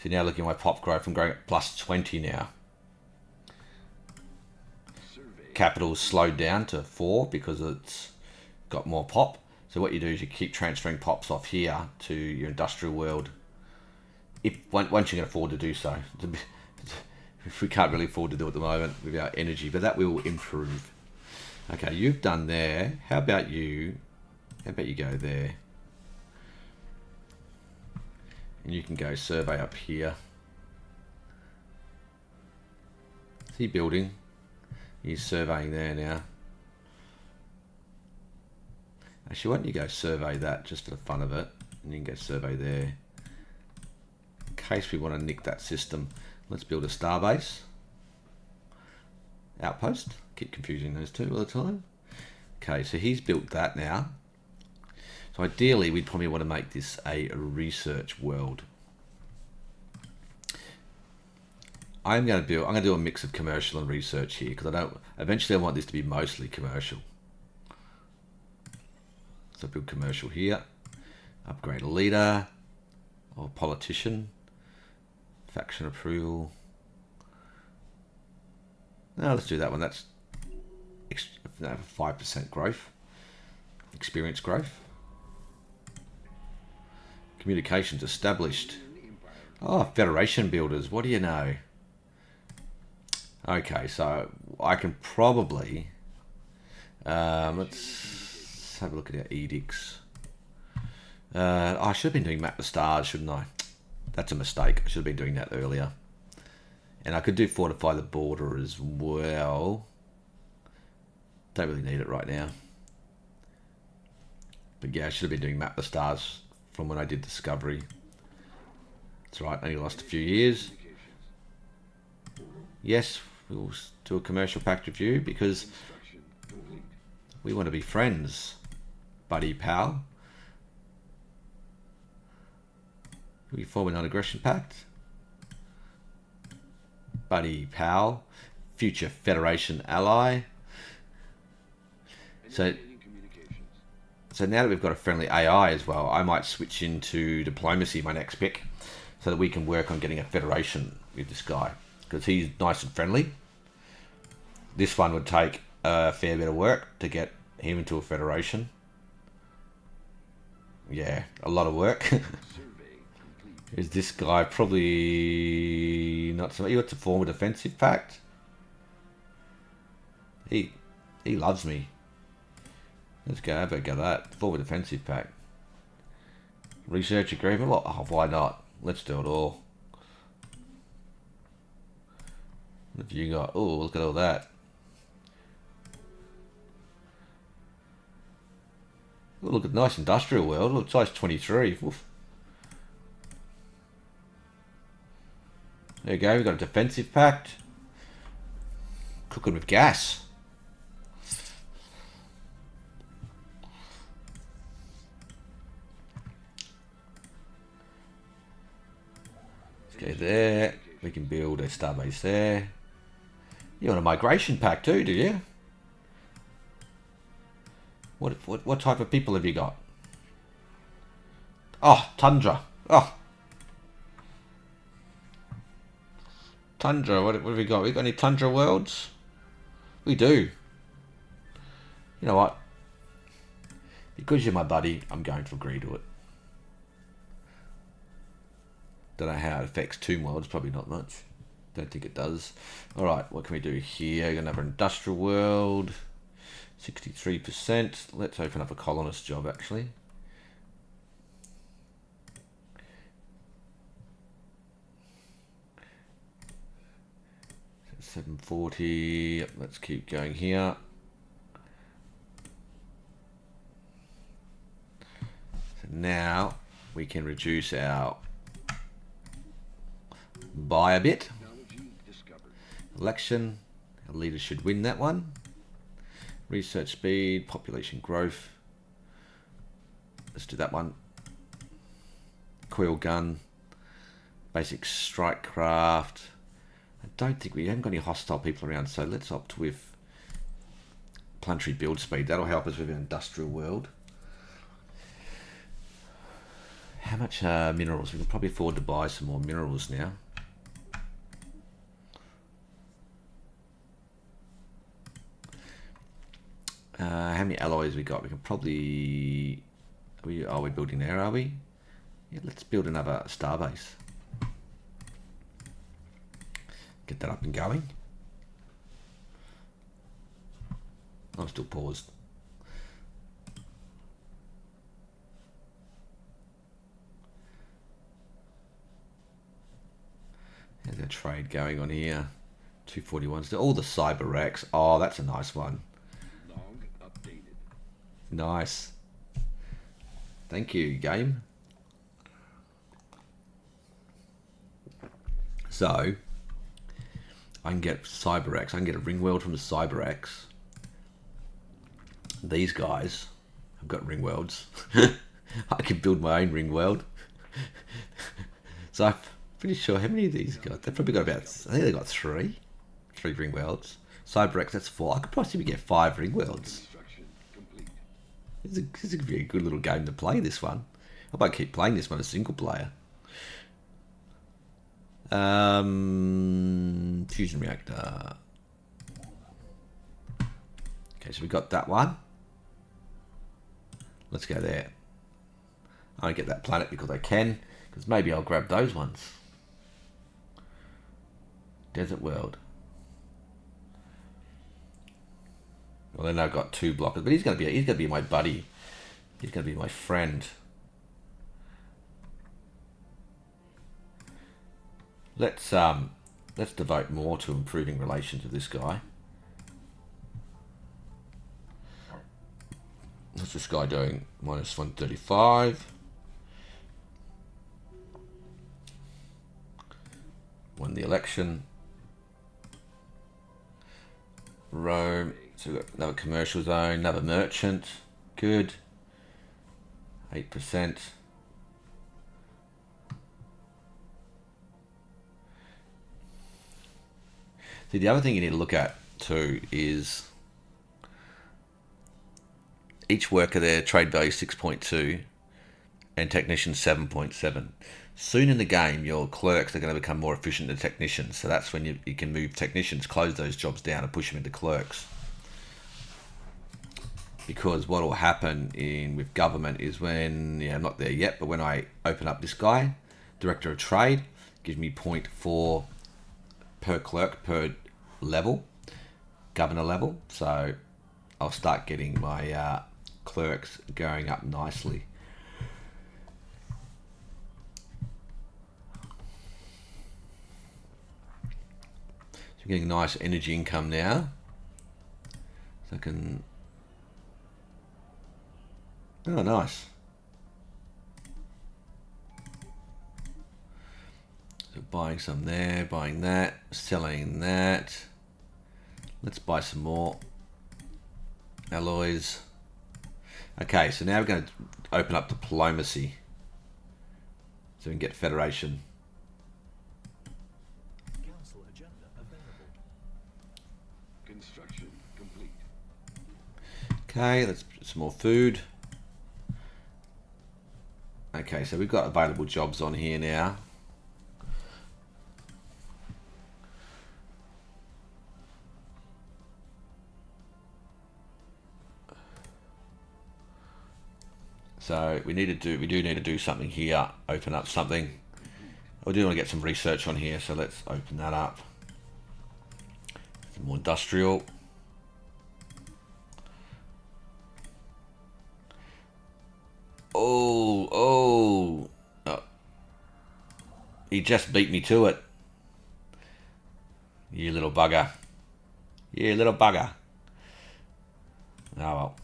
So now looking at my pop growth, I'm growing at plus 20 now. Capital's slowed down to 4 because it's got more pop. So what you do is you keep transferring pops off here to your industrial world. Once you can afford to do so. We can't really afford to do it at the moment with our energy, but that will improve. Okay, you've done there. How about you go there? And you can go survey up here. See building. He's surveying there now. Actually, why don't you go survey that just for the fun of it, and you can go survey there. In case we want to nick that system, let's build a starbase. Outpost. Keep confusing those two all the time. Okay, so he's built that now. So ideally, we'd probably want to make this a research world. I'm going to do a mix of commercial and research here because eventually I want this to be mostly commercial. So build commercial here. Upgrade a leader or politician. Faction approval. No, let's do that one. That's 5% growth. Experience growth. Communications established. Oh, Federation builders. What do you know? Okay, so I can probably... let's have a look at our edicts. I should have been doing map the stars, shouldn't I? That's a mistake. I should have been doing that earlier. And I could do fortify the border as well. Don't really need it right now. But yeah, I should have been doing map the stars from when I did Discovery. That's right, only lost a few years. Yes, we'll do a commercial pact review because we want to be friends, buddy pal. We form a non-aggression pact. Buddy pal. Future Federation ally. So now that we've got a friendly AI as well, I might switch into diplomacy, my next pick, so that we can work on getting a federation with this guy. Because he's nice and friendly. This one would take a fair bit of work to get him into a federation. Yeah, a lot of work. Is this guy probably not so... He wants to form a defensive pact. He loves me. Let's go, have a go at that. Form a defensive pact. Research agreement? Well, oh, why not? Let's do it all. What have you got? Oh, look at all that. Oh, look at nice industrial world. Look, size 23. Oof. There you go, we've got a defensive pact. Cooking with gas. Let's go there. We can build a starbase there. You want a migration pact too, do you? What type of people have you got? Oh, Tundra. Oh. Tundra, what have we got? We got any Tundra worlds? We do. You know what? Because you're my buddy, I'm going to agree to it. Don't know how it affects Tomb Worlds, probably not much. Don't think it does. Alright, what can we do here? We're going to have an industrial world. 63%. Let's open up a colonist job, actually. $740. Let's keep going here. So now we can reduce our buy a bit. Election. Our leaders should win that one. Research speed, population growth. Let's do that one. Coil gun. Basic strike craft. I don't think we haven't got any hostile people around, so let's opt with planetary build speed. That'll help us with our industrial world. How much minerals? We can probably afford to buy some more minerals now. How many alloys we got? We can probably... Are we building there, are we? Yeah, let's build another starbase. Get that up and going. I'm still paused. There's a trade going on here. 241s. All the cyber racks. Oh, that's a nice one. Log updated. Nice. Thank you, game. So, I can get CyberX. I can get a ring world from the CyberX. These guys have got ring worlds. I can build my own ring world. So I'm pretty sure how many of these got? They've probably got about, I think they got three ring worlds. CyberX, that's 4. I could possibly get 5 ring worlds. This is going to be a good little game to play, this one. I might keep playing this one as single player. Fusion reactor. Okay, so we got that one. Let's go there. I don't get that planet because I can, because maybe I'll grab those ones. Desert World. Well, then I've got 2 blockers, but he's gonna be my buddy. He's gonna be my friend. Let's devote more to improving relations with this guy. What's this guy doing? Minus 135. Won the election. Rome. So we've got another commercial zone, another merchant. Good. 8%. See, the other thing you need to look at too is each worker there, trade value 6.2 and technician 7.7. Soon in the game, your clerks are going to become more efficient than technicians. So that's when you can move technicians, close those jobs down and push them into clerks. Because what will happen with government is when, I'm not there yet, but when I open up this guy, Director of Trade, gives me 0.4 per clerk per level, governor level. So I'll start getting my clerks going up nicely. So I'm getting nice energy income now. So I can... Oh, nice. So buying some there, buying that, selling that. Let's buy some more alloys. Okay, so now we're going to open up diplomacy so we can get federation. Council agenda available. Construction complete. Okay, let's put some more food. Okay, so we've got available jobs on here now. So we do need to do something here, open up something. I do want to get some research on here, so let's open that up. Some more industrial. Oh. He just beat me to it. You little bugger. You little bugger. Oh well.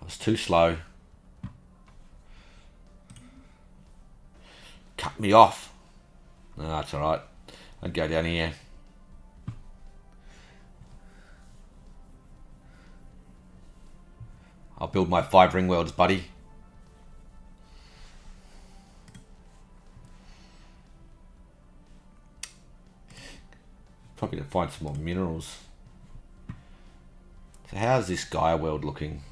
I was too slow. Cut me off. No, that's alright. I'd go down here. I'll build my 5 ring worlds, buddy. Probably to find some more minerals. So how's this Gaia world looking?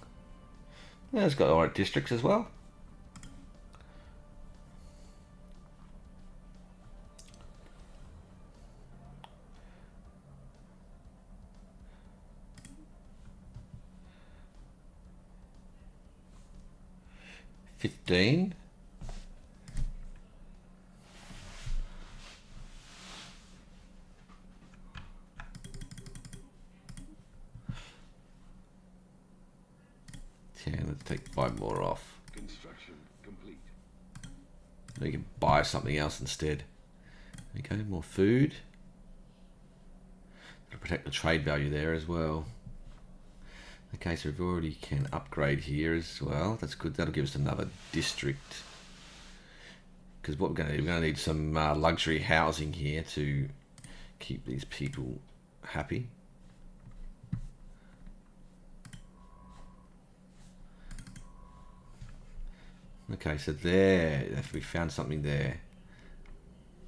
Yeah, it's got alright districts as well. $15. Yeah, let's take 5 more off. Construction complete. We can buy something else instead. Okay, more food. To protect the trade value there as well. Okay, so we've already can upgrade here as well. That's good. That'll give us another district. Because what we're going to do, we're going to need some luxury housing here to keep these people happy. Okay, so there, if we found something there,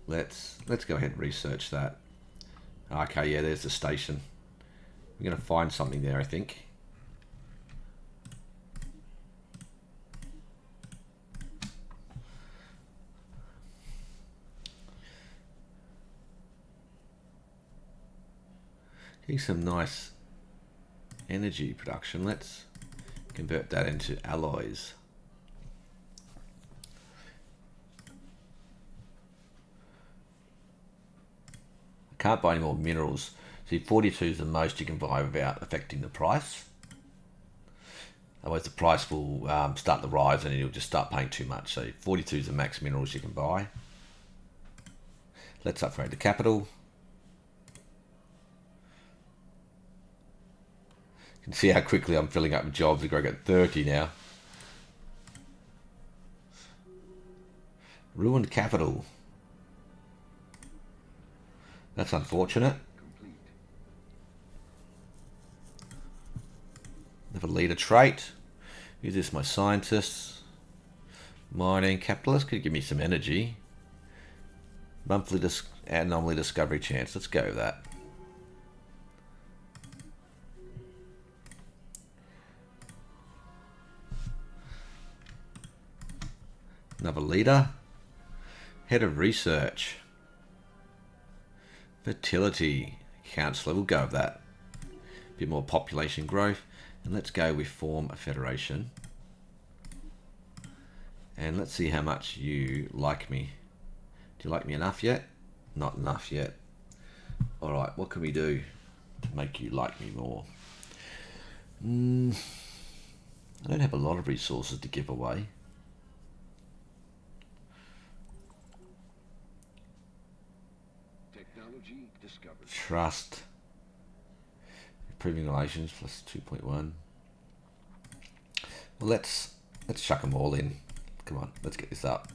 let's go ahead and research that. Okay, yeah, there's the station. We're going to find something there, I think. Getting some nice energy production. Let's convert that into alloys. can't buy any more minerals. See, 42 is the most you can buy without affecting the price. Otherwise, the price will start to rise and you'll just start paying too much. So 42 is the max minerals you can buy. Let's upgrade the capital. You can see how quickly I'm filling up jobs. I've got 30 now. Ruined capital. That's unfortunate. Complete. Never leader trait. Use this, my scientists. Mining capitalist could give me some energy. Monthly anomaly discovery chance. Let's go with that. Another leader. Head of research. Fertility. Counselor. We'll go with that. A bit more population growth. And let's go with form a federation. And let's see how much you like me. Do you like me enough yet? Not enough yet. Alright, what can we do to make you like me more? I don't have a lot of resources to give away. Technology discovered. Trust. Improving relations plus 2.1. Well, let's chuck them all in. Come on, let's get this up.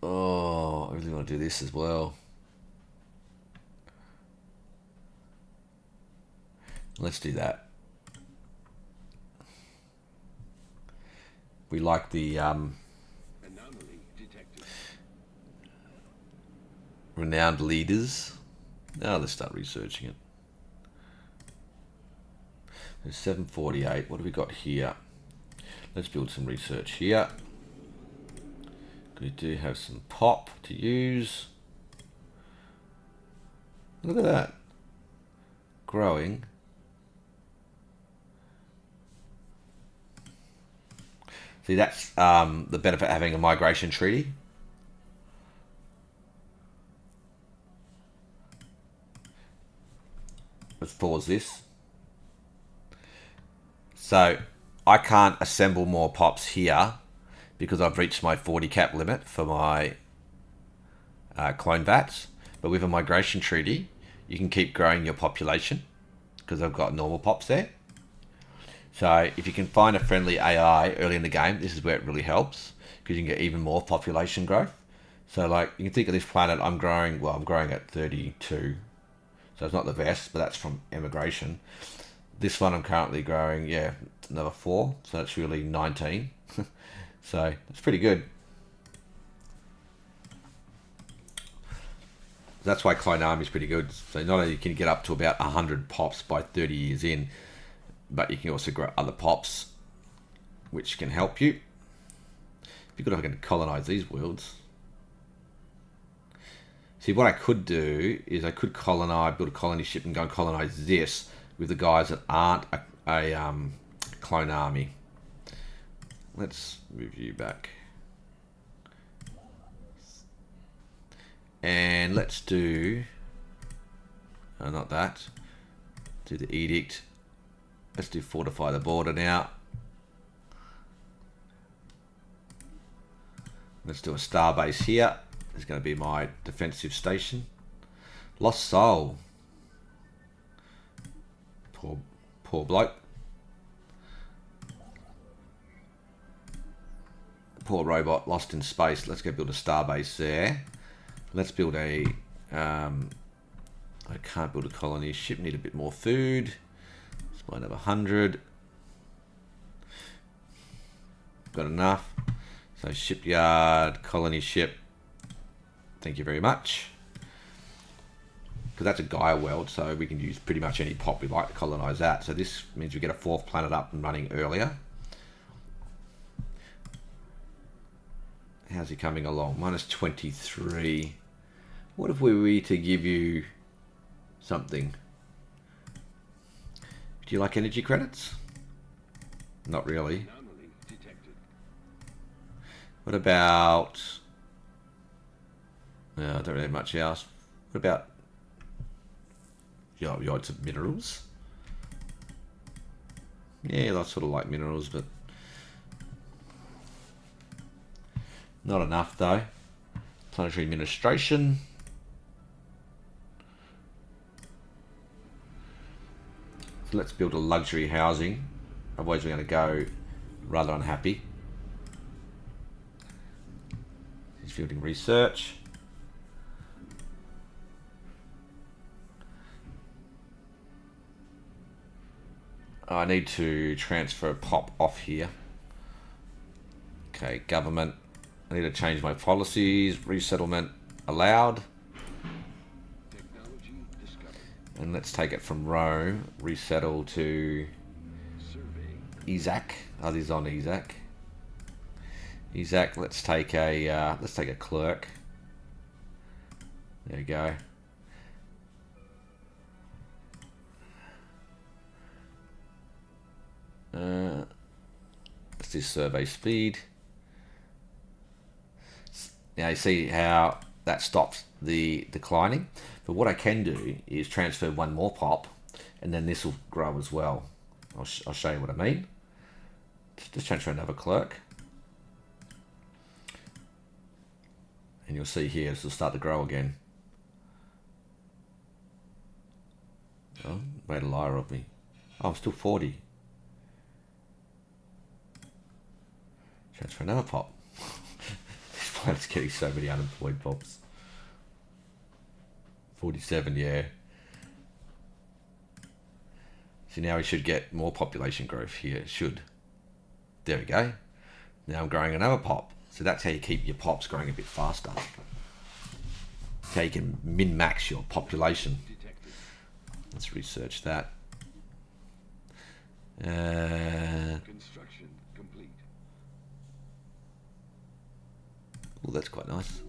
Oh, I really want to do this as well. Let's do that. We like the Anomaly detected. renowned leaders. Now let's start researching it. There's 748. What do we got here? Let's build some research here. We do have some pop to use. Look at that. Growing. See, that's the benefit of having a migration treaty. Let's pause this. So I can't assemble more pops here because I've reached my 40 cap limit for my clone vats. But with a migration treaty, you can keep growing your population because I've got normal pops there. So if you can find a friendly AI early in the game, this is where it really helps because you can get even more population growth. So like you can think of this planet, I'm growing at 32. So it's not the best, but that's from immigration. This one I'm currently growing, yeah, another 4. So that's really 19. So that's pretty good. That's why Clone Army is pretty good. So not only can you get up to about 100 pops by 30 years in, but you can also grow other pops, which can help you. It'd be good if I can colonize these worlds. See, what I could do is I could colonize, build a colony ship and go and colonize this with the guys that aren't a clone army. Let's move you back. And let's do, not that, do the edict. Let's do fortify the border now. Let's do a star base here. It's going to be my defensive station. Lost soul. Poor bloke. Poor robot lost in space. Let's go build a star base there. Let's build a I can't build a colony ship, need a bit more food. Let's buy another 100. Got enough. So shipyard, colony ship. Thank you very much. Because that's a Gaia world, so we can use pretty much any pop we like to colonize that. So this means we get a 4th planet up and running earlier. How's he coming along? Minus 23. What if we were to give you something? Do you like energy credits? Not really. Anomaly detected. What about I don't really have much else. What about yards of minerals? Yeah, I sort of like minerals, but not enough though. Planetary administration. So let's build a luxury housing. Otherwise we're going to go rather unhappy. He's fielding research. I need to transfer a pop off here. Okay, government. I need to change my policies. Resettlement allowed. Technology discovered. And let's take it from Rome. Resettle to Surveying. Isaac. Oh, this is on Isaac. Isaac, let's take a clerk. There you go. Let's do survey speed. Now you see how that stops the declining. But what I can do is transfer one more pop, and then this will grow as well. I'll show you what I mean. Just transfer another clerk. And you'll see here, this will start to grow again. Oh, made a liar of me. Oh, I'm still 40. Transfer another pop. This planet's getting so many unemployed pops. 47, yeah. So now we should get more population growth here. It should. There we go. Now I'm growing another pop. So that's how you keep your pops growing a bit faster. That's how you can min-max your population. Detected. Let's research that. Construction complete. Oh, that's quite nice.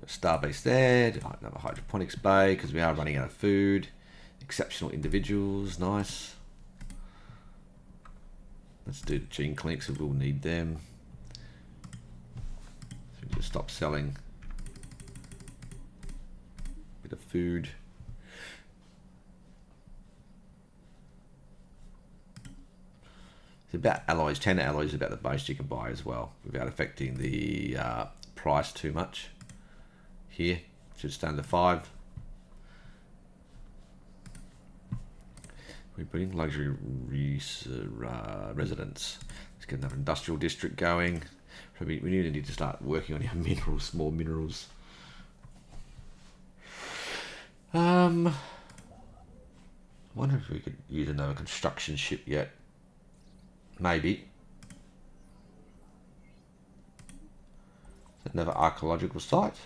Starbase there. Another hydroponics bay because we are running out of food. Exceptional individuals, nice. Let's do the gene clinics, so we'll need them. So we just stop selling. Bit of food. It's about alloys. 10 alloys is about the most you can buy as well, without affecting the price too much. Here, should stay under 5. We're putting luxury residents. Let's get another industrial district going. Probably we need to start working on our minerals, more minerals. I wonder if we could use another construction ship yet. Maybe. Another archaeological site.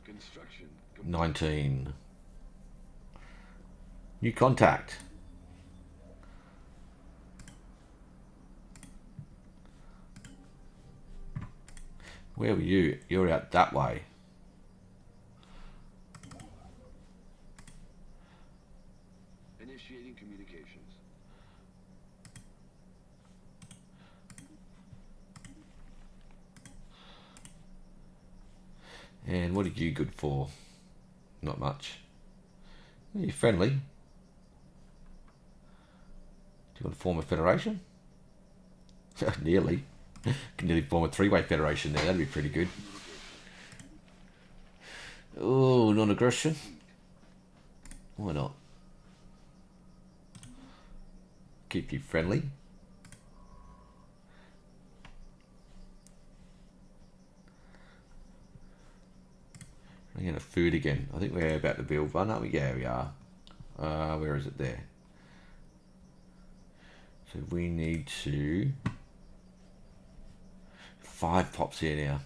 Construction complete. 19. New contact. Where were you? You're out that way. Initiating communications. And what are you good for? Not much. You're friendly. Do you want to form a federation? Nearly. Can nearly form a 3-way federation there. That'd be pretty good. Oh, non-aggression. Why not? Keep you friendly. Running out of food again. I think we're about to build one, aren't we? Yeah, we are. Where is it there? So we need to... 5 pops here now.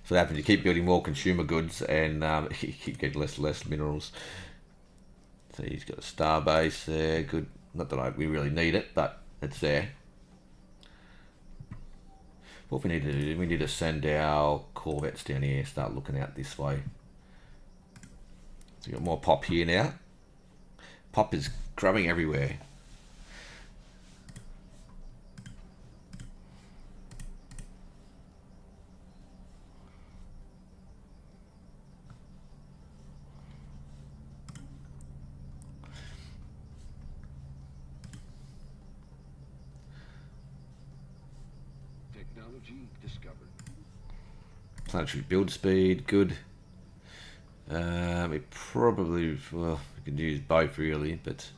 So what happens, you keep building more consumer goods and you keep getting less and less minerals. So he's got a starbase there, good. Not that we really need it, but it's there. What we need to do, we need to send our corvettes down here, start looking out this way. So you got more pop here now. Pop is growing everywhere. Technology discovered. Planetary build speed, good. We probably, well, we could use both really, but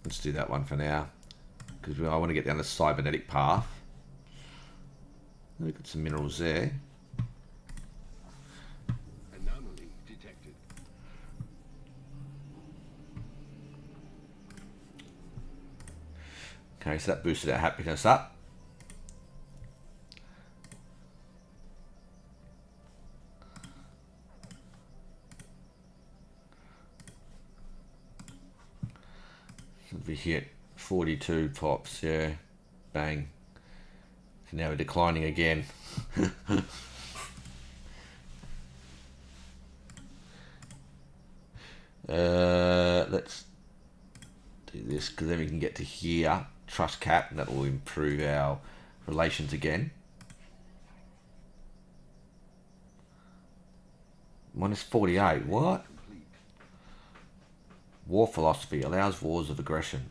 let's do that one for now because I want to get down the cybernetic path. We've got some minerals there. Anomaly detected. Okay, so that boosted our happiness up. We hit 42 pops, yeah, bang. So now we're declining again. Let's do this because then we can get to here, trust cap, and that will improve our relations again. Minus 48, what? Complete. War philosophy allows wars of aggression.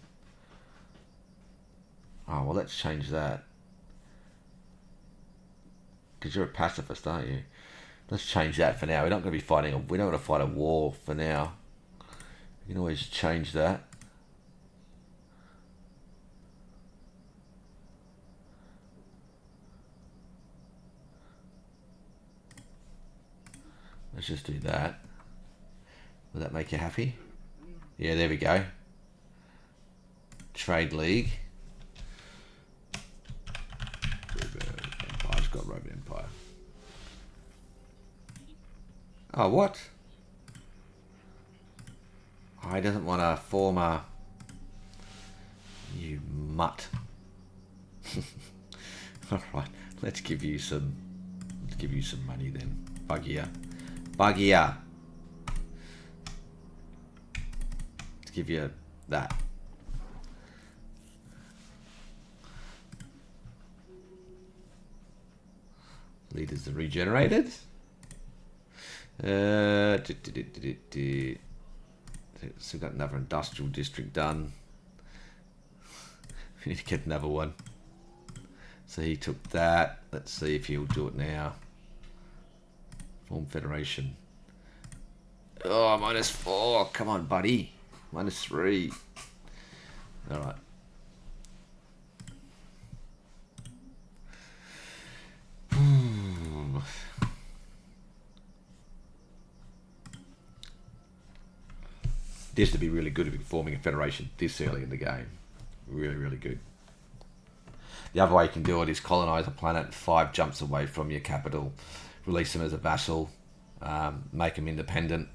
Oh, well, let's change that. Because you're a pacifist, aren't you? Let's change that for now. We're not going to be fighting. We don't want to fight a war for now. You can always change that. Let's just do that. Will that make you happy? Yeah, there we go. Trade League. Empire's got Roman Empire. Oh, what? Oh, he doesn't want to form a... You mutt. Alright, let's give you some... Let's give you some money then. Buggier. Buggier. Let's give you that. Leaders are regenerated. So we've got another industrial district done. We need to get another one. So he took that. Let's see if he'll do it now. Form Federation. Oh, -4. Come on, buddy. -3. All right. This would be really good if you're forming a federation this early in the game. Really, really good. The other way you can do it is colonize a planet 5 jumps away from your capital, release them as a vassal, make them independent,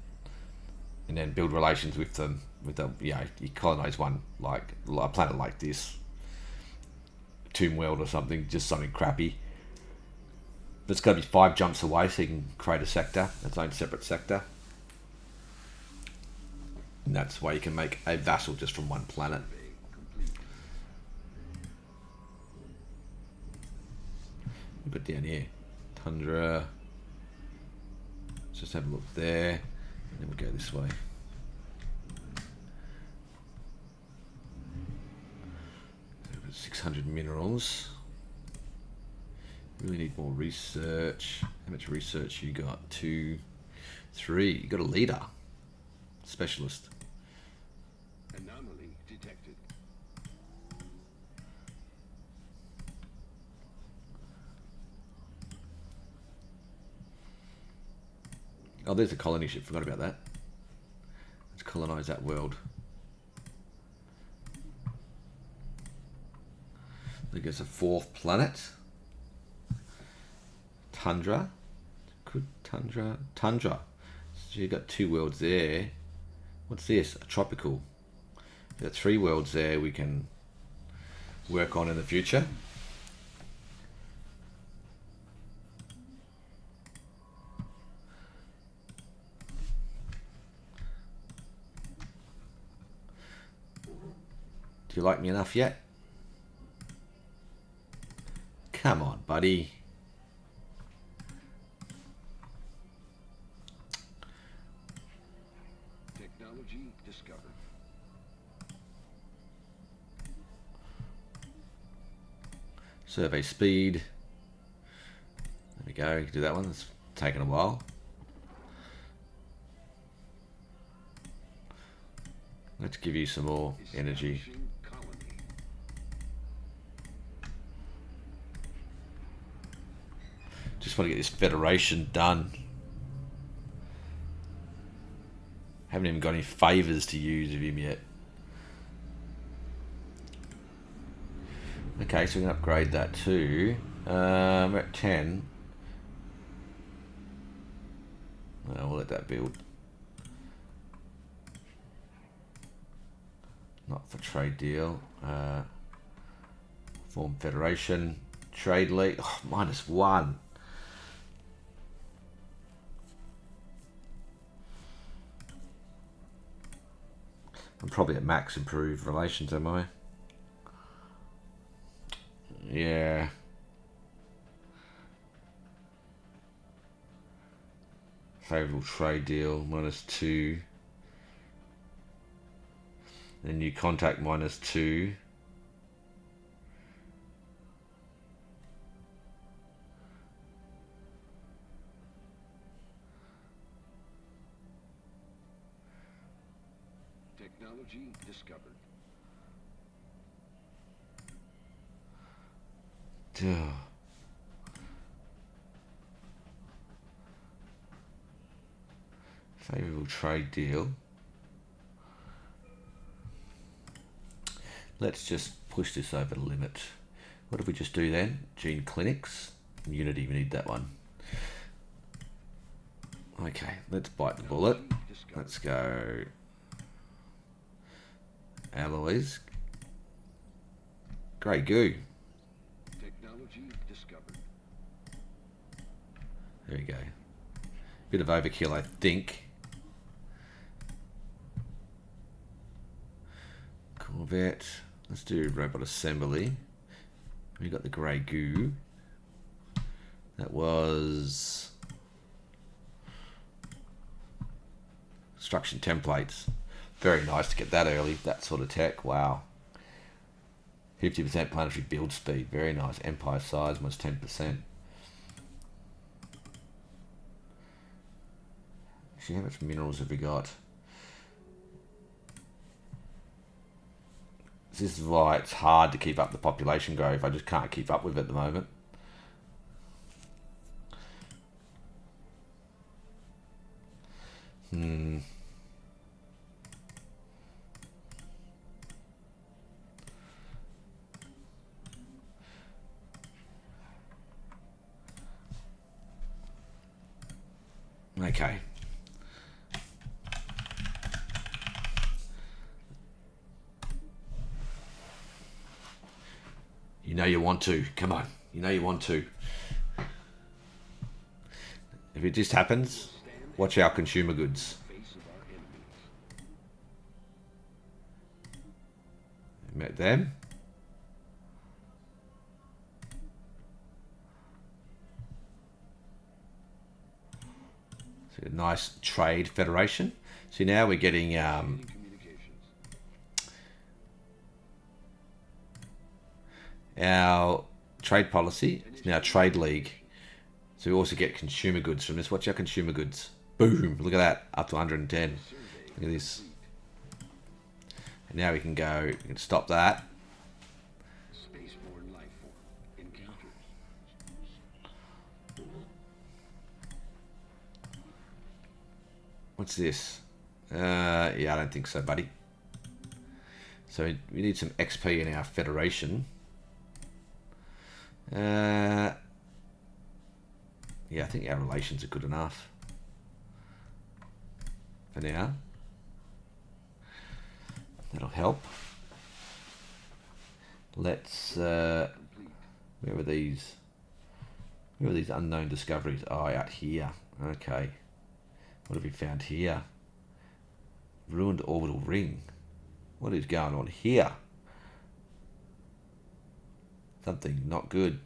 and then build relations with them. With the, you colonize one like a planet like this, Tomb World or something, just something crappy. But it's got to be 5 jumps away, so you can create a sector, its own separate sector. And that's why you can make a vassal just from one planet. Put down here, Tundra. Let's just have a look there, and then we'll go this way. Got 600 minerals. Really need more research. How much research you got? 2, 3. You got a leader, specialist. Anomaly detected. Oh, there's a colony ship. Forgot about that. Let's colonize that world. There goes a 4th planet. Tundra. Could Tundra. Tundra. So you got 2 worlds there. What's this? A tropical. You've got 3 worlds there we can work on in the future. Do you like me enough yet? Come on, buddy. Technology discovered. Survey speed. There we go. Do that one. It's taken a while. Let's give you some more energy. Establishing colony. Just want to get this Federation done. Haven't even got any favours to use of him yet. Okay, so we can upgrade that too. We're at 10. We'll let that build. Not for trade deal. Form Federation. Trade League. Oh, -1. I'm probably at max improved relations, am I? Yeah. Favourable trade deal, -2. Then new contact, -2. Technology discovered. Duh. Favourable trade deal. Let's just push this over the limit. What did we just do then? Gene clinics. Unity, we need that one. Okay, let's bite the bullet. Let's go. Alloys. Grey goo. Technology discovered. There we go. Bit of overkill, I think. Corvette. Let's do robot assembly. We got the grey goo. That was instruction templates. Very nice to get that early. That sort of tech. Wow. 50% planetary build speed. Very nice. Empire size was 10%. Actually, how much minerals have we got? This is why it's hard to keep up the population growth. I just can't keep up with it at the moment. Okay. You know you want to. Come on. You know you want to. If it just happens, watch our consumer goods. Face of our enemies. Met them. So a nice trade federation. So now we're getting Communications. our trade policy is now trade league. So we also get consumer goods from this. Watch our consumer goods. Boom! Look at that, up to 110. Look at this. And now we can go. We can stop that. Spaceborne life form encountered. What's this? Yeah, I don't think so, buddy. So we need some XP in our federation. Yeah, I think our relations are good enough for now. That'll help. Let's. Where were these? Where are these unknown discoveries? Oh, out here. Okay. What have we found here? Ruined orbital ring. What is going on here? Something not good.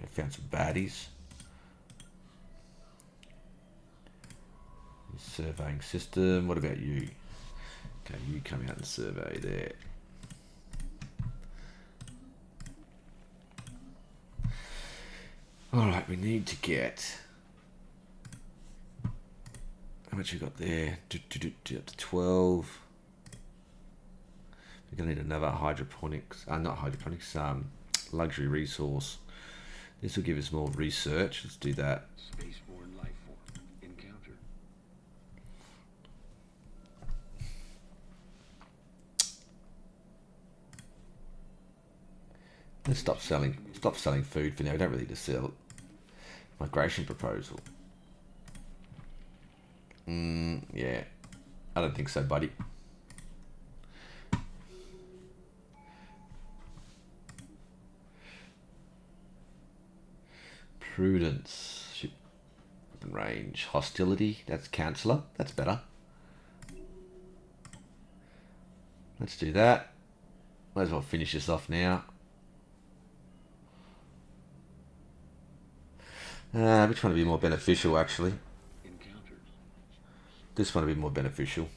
I found some baddies. Surveying system. What about you? Okay, you come out and survey there. Alright, we need to get... How much you got there? Up to 12. We're going to need another hydroponics... not hydroponics, luxury resource. This will give us more research. Let's do that. Spaceborne life form encountered. Let's stop selling food for now. We don't really need to sell. Migration proposal. Yeah. I don't think so, buddy. Prudence. Ship range. Hostility. That's Counselor. That's better. Let's do that. Might as well finish this off now. Which one would be more beneficial, actually? Encountered. This one would be more beneficial.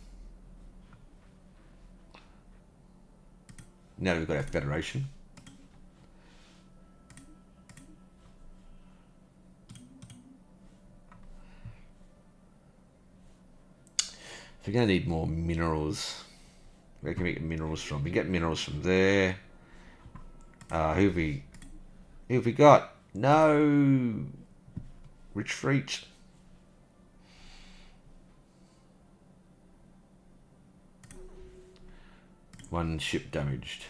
Now that we've got our Federation. We're going to need more minerals. Where can we get minerals from? We get minerals from there. Who have we got? No! Retreat. One ship damaged.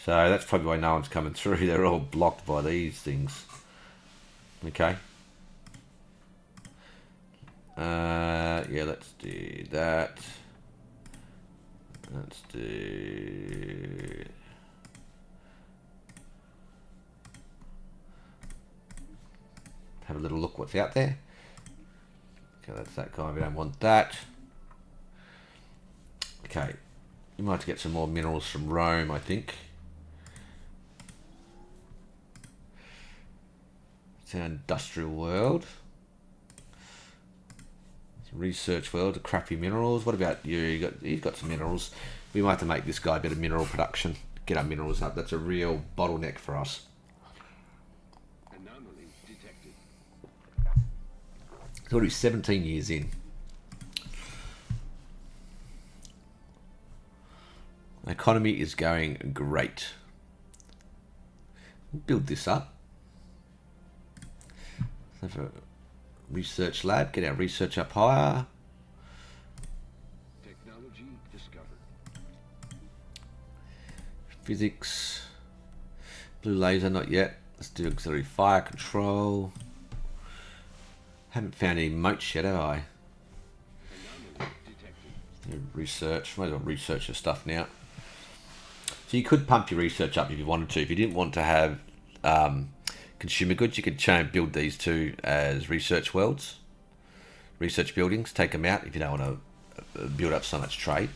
So that's probably why no one's coming through. They're all blocked by these things. Okay. Yeah, let's do that. Let's do... Have a little look what's out there. Okay, that's that guy. We don't want that. Okay. You might have to get some more minerals from Rome, I think. It's our industrial world. Research world, crappy minerals. What about you? You've got some minerals. We might have to make this guy a bit of mineral production. Get our minerals up. That's a real bottleneck for us. Anomaly detected. It's already 17 years in. The economy is going great. We'll build this up. Let's have a research lab. Get our research up higher. Technology discovered. Physics. Blue laser, not yet. Let's do auxiliary fire control. Haven't found any moats yet, have I? Anomaly detected. Research. Might as well research your stuff now. So you could pump your research up if you wanted to. If you didn't want to have consumer goods, you could build these two as research worlds, research buildings. Take them out if you don't want to build up so much trade.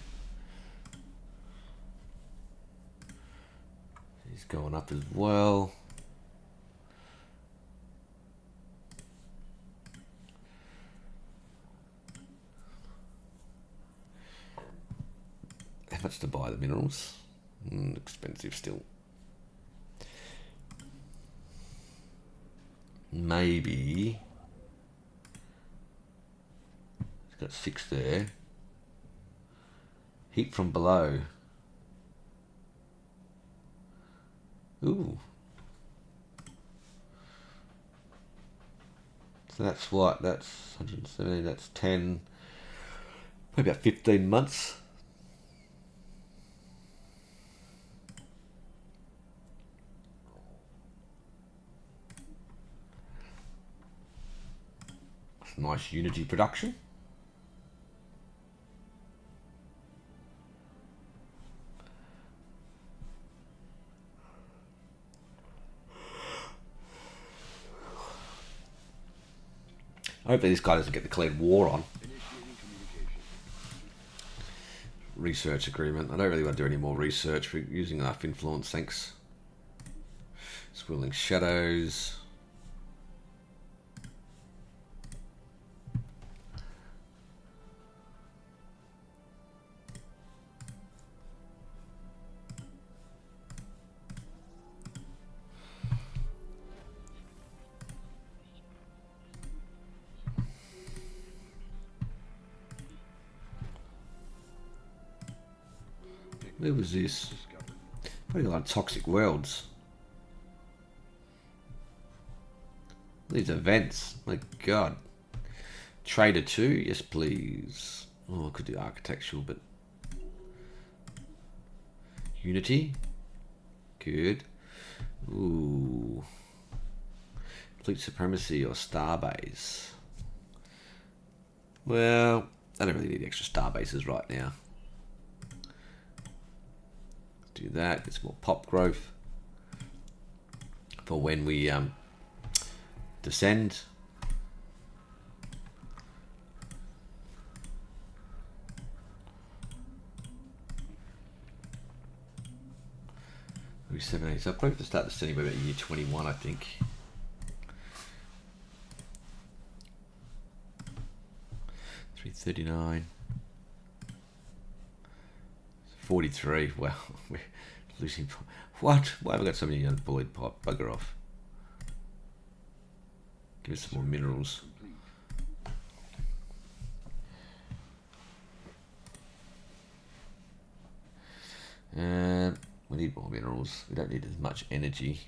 He's going up as well. How much to buy the minerals? Expensive still. Maybe. It's got 6 there. Heat from below. Ooh. So that's what? That's 170, that's 10. Maybe about 15 months. Nice Unity production. Hopefully this guy doesn't get declared war on. Initiating communication. research agreement. I don't really want to do any more research. We're using enough influence, thanks. Swirling shadows. Where was this? Discovered. Probably like toxic worlds. These events, my god. Trader 2, yes please. Oh, I could do architectural, but Unity, good. Ooh, fleet supremacy or starbase. Well, I don't really need extra starbases right now. Do that. Get some more pop growth for when we descend. Maybe 7, 8. So I'll probably have to start descending by about year 21, I think. $339. 43. Well, we're losing. What? Why have I got so many unemployed? Pop, bugger off. Give us some more minerals. We need more minerals. We don't need as much energy.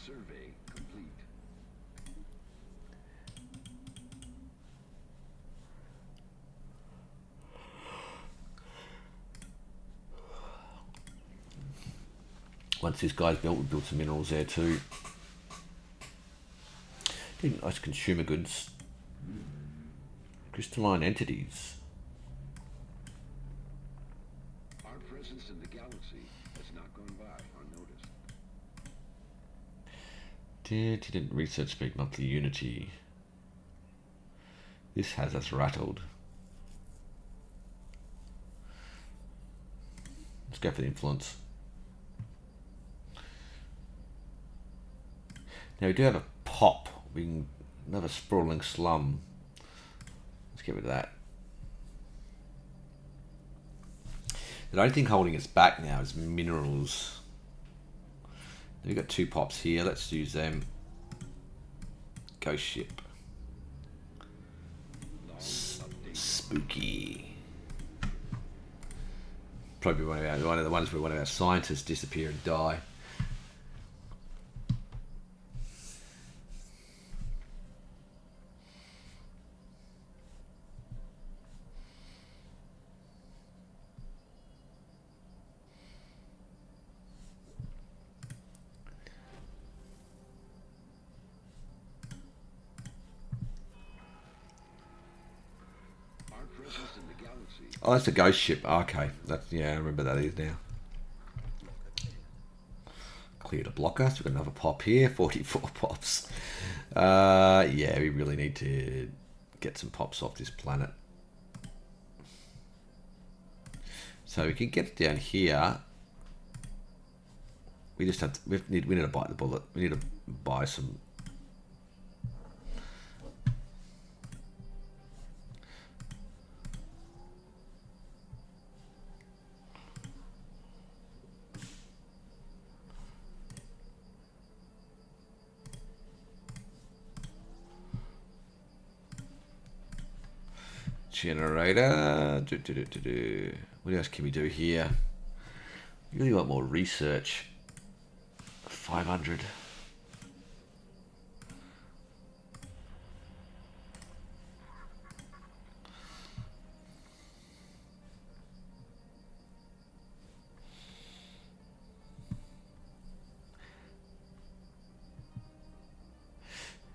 Survey complete. Once this guy's built, we'll build some minerals there too. Getting nice consumer goods. Crystalline entities. Our presence in the galaxy has not gone by unnoticed. Didn't research speak monthly unity. This has us rattled. Let's go for the influence. Now we do have a pop. We can another sprawling slum. Let's get rid of that. The only thing holding us back now is minerals. We've got 2 pops here. Let's use them. Ghost ship. Spooky. Probably one of the ones where one of our scientists disappear and die. Our presence in the galaxy. Oh, that's a ghost ship. Okay, that's, yeah, I remember that is now. Cleared a blocker, so we've got another pop here. 44 pops. Yeah, we really need to get some pops off this planet. So we can get it down here. We just have to, we need to bite the bullet. We need to buy some. Generator. What else can we do here? We really want more research. 500.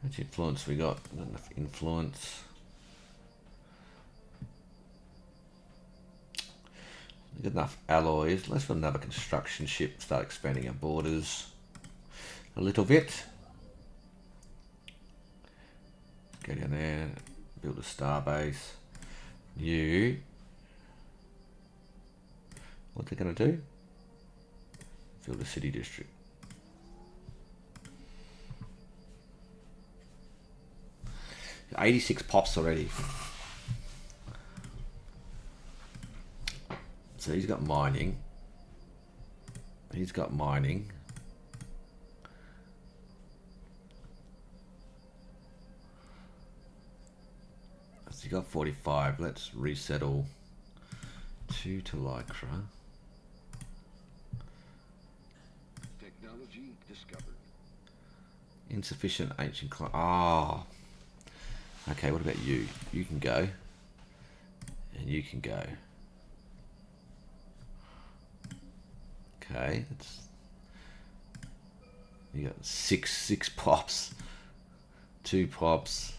How much influence we got? Not enough influence. We've got enough alloys. Let's put another construction ship. Start expanding our borders a little bit. Go down there, build a star base. You. What they're going to do? Fill the city district. Got 86 pops already. So he's got mining. He's got mining. So he got 45. Let's resettle 2 to Lycra. Technology discovered. Insufficient ancient climate. Ah. Oh. Okay, what about you? You can go. And you can go. Okay, that's... You got six pops. 2 pops.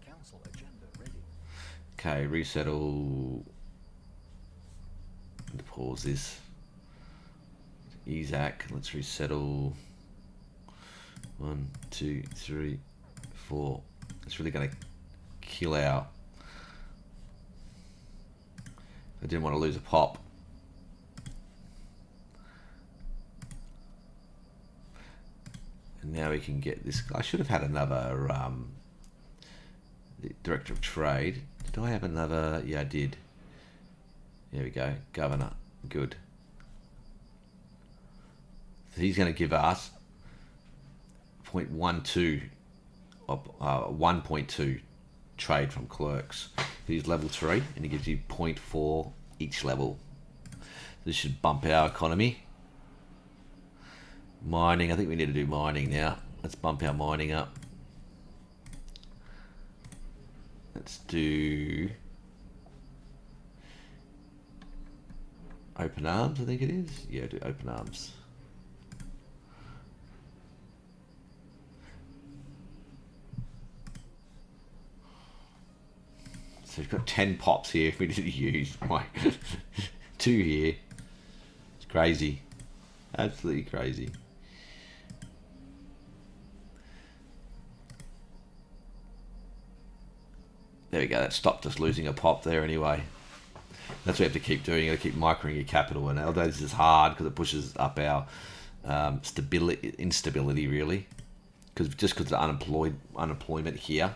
Council agenda ready. Okay, resettle. Pause this. Isaac, let's resettle. 1, 2, 3, 4. It's really going to kill our... I didn't want to lose a pop. And now we can get this. I should have had another Director of Trade. Did I have another? Yeah, I did. There we go. Governor. Good. So he's going to give us 0.12 1.2 trade from clerks. He's level 3 and he gives you 0.4 each level. This should bump our economy. Mining, I think we need to do mining now. Let's bump our mining up. Let's do open arms, I think it is. Yeah, do open arms. So we've got 10 pops here if we didn't use my 2 here. It's crazy. Absolutely crazy. There we go, that stopped us losing a pop there anyway. That's what we have to keep doing. You got to keep microing your capital, and although this is hard because it pushes up our instability really, because of unemployment here,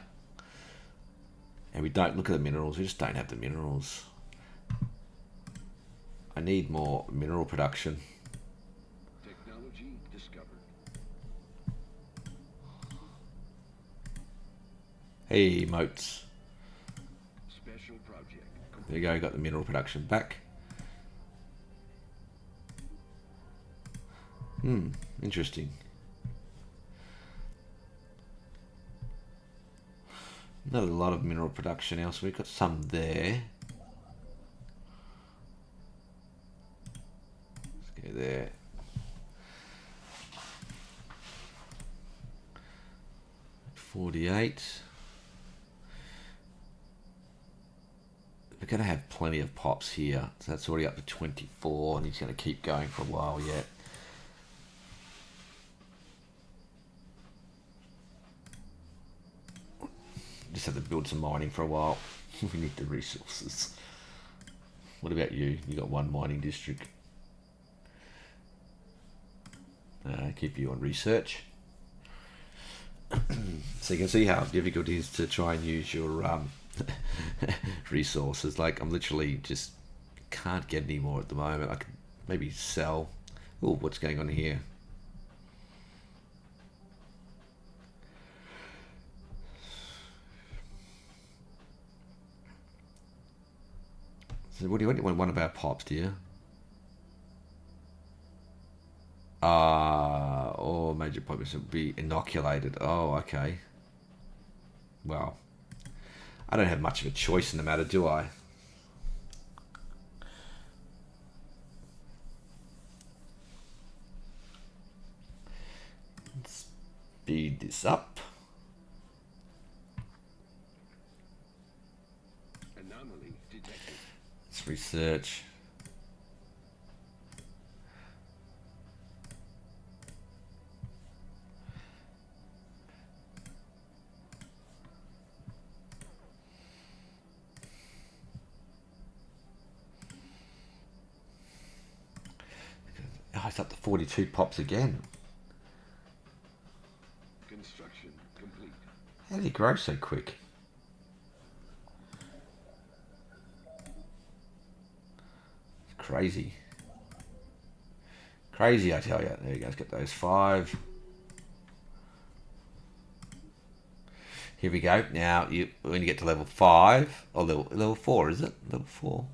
and we don't look at the minerals. We just don't have the minerals. I need more mineral production. Technology discovered. Hey, moats. Special project. There you go, got the mineral production back. Interesting. Not a lot of mineral production else. We've got some there. Let's go there. $48. We're going to have plenty of pops here. So that's already up to 24, and he's going to keep going for a while yet. Just have to build some mining for a while. We need the resources. What about you? You got 1 mining district. Keep you on research. So you can see how difficult it is to try and use your resources. Like, I'm literally just can't get any more at the moment. I could maybe sell. Oh, what's going on here? So what do you want? One of our pops, do you? All major populations will be inoculated. Oh, okay. Well, I don't have much of a choice in the matter, do I? Let's speed this up. Anomaly detected. Let's research. it's up to 42 pops again. Construction complete. How did he grow so quick? It's crazy. Crazy, I tell you. There you go, let's get those 5. Here we go. Now, when you get to level 5, or level 4, is it? Level 4.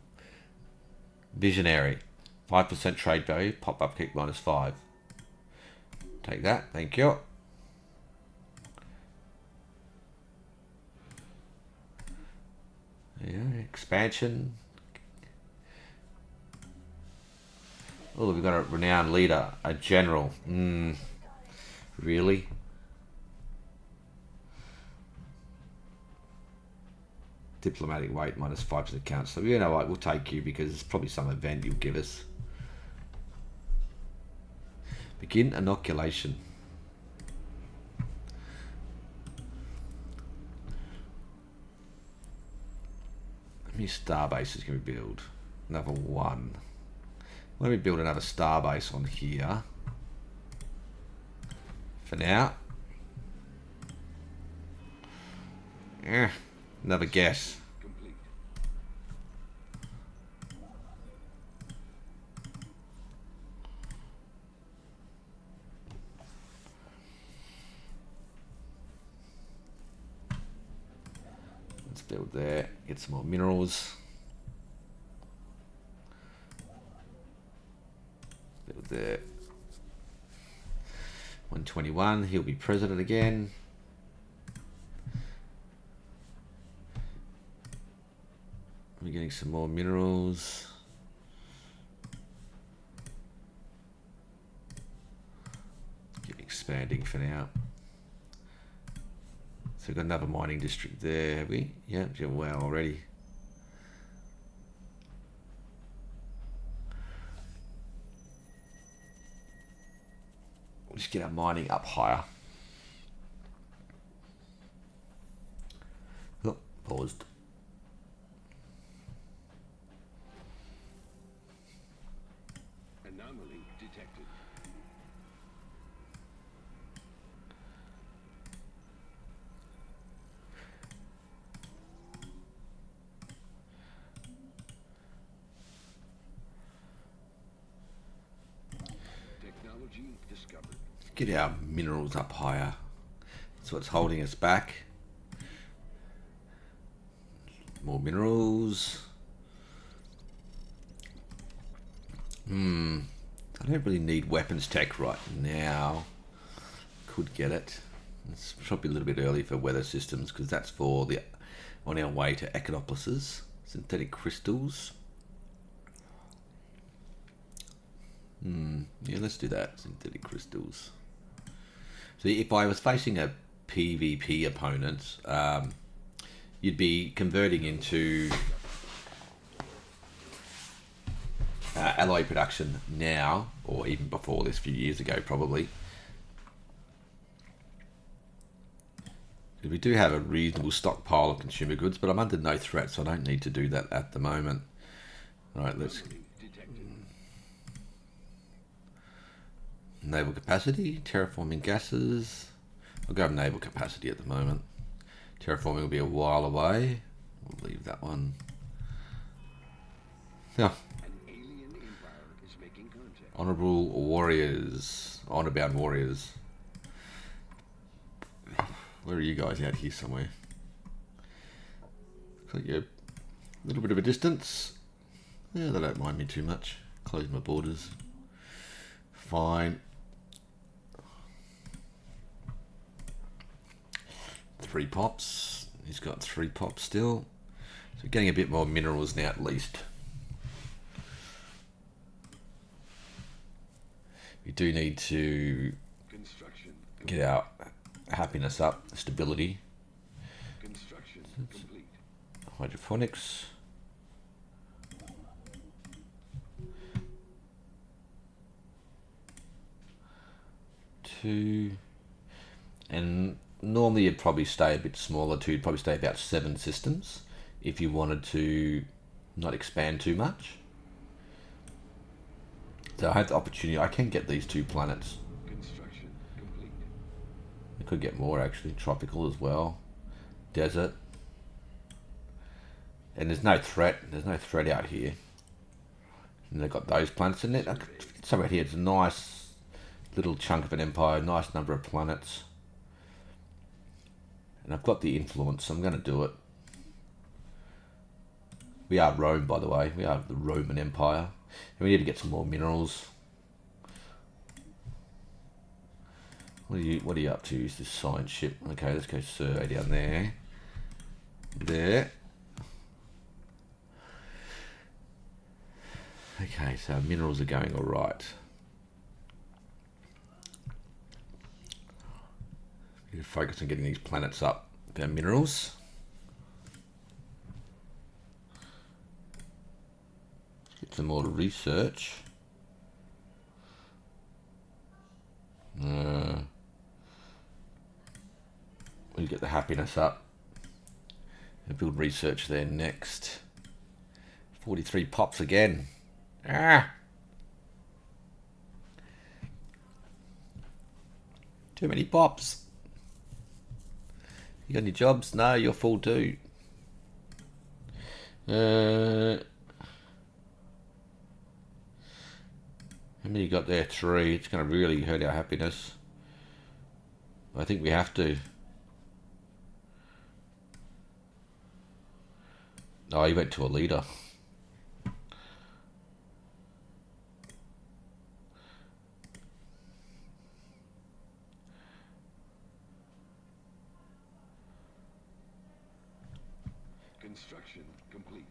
Visionary. 5% trade value, pop-up kick -5. Take that, thank you. Yeah, expansion. Oh, we've got a renowned leader, a general. Really? Diplomatic weight -5% count. So you know what, we'll take you because it's probably some event you'll give us. Begin inoculation. How many star bases can we build? Another 1. Why don't we build another star base on here? For now. Yeah, another guess. Complete. Let's build there. Get some more minerals. Build there. 121. He'll be president again. We're getting some more minerals. Keep expanding for now. So we've got another mining district there, have we? Yeah, wow, already. We'll just get our mining up higher. Oh, paused. Anomaly detected. Technology discovered. Get our minerals up higher. That's what's holding us back. More minerals. I don't really need weapons tech right now. Could get it. It's probably a little bit early for weather systems because that's for the on our way to Echinopolises. Synthetic crystals. Yeah, let's do that. Synthetic crystals. So if I was facing a PvP opponent, you'd be converting into alloy production now, or even before this, a few years ago probably. We do have a reasonable stockpile of consumer goods, but I'm under no threat, so I don't need to do that at the moment. Alright, let's... Naval capacity, terraforming gases. I'll go with naval capacity at the moment. Terraforming will be a while away. We'll leave that one. Yeah. Honorable warriors. Honor-bound warriors. Where are you guys out here somewhere? Looks like you're a little bit of a distance. Yeah, they don't mind me too much. Close my borders. Fine. 3 pops. He's got 3 pops still. So getting a bit more minerals now at least. We do need to get our happiness up, stability. Construction complete. Hydroponics. Two. And normally you'd probably stay a bit smaller too. You'd probably stay about 7 systems if you wanted to not expand too much. So I have the opportunity. I can get these 2 planets. Construction complete. I could get more actually. Tropical as well. Desert. And there's no threat. There's no threat out here. And they've got those planets in it. Somewhere here, it's a nice little chunk of an empire. Nice number of planets. And I've got the influence, so I'm going to do it. We are Rome, by the way. We are the Roman Empire. And we need to get some more minerals. What are you up to? Use this science ship. Okay, let's go survey down there. There. Okay, so minerals are going all right. We need to focus on getting these planets up. Our minerals. Get some more research. We get the happiness up. And build research there next. 43 pops again. Too many pops. You got any jobs? No, you're full too. How many you got there? 3. It's going to really hurt our happiness. I think we have to. Oh, he went to a leader. Construction complete.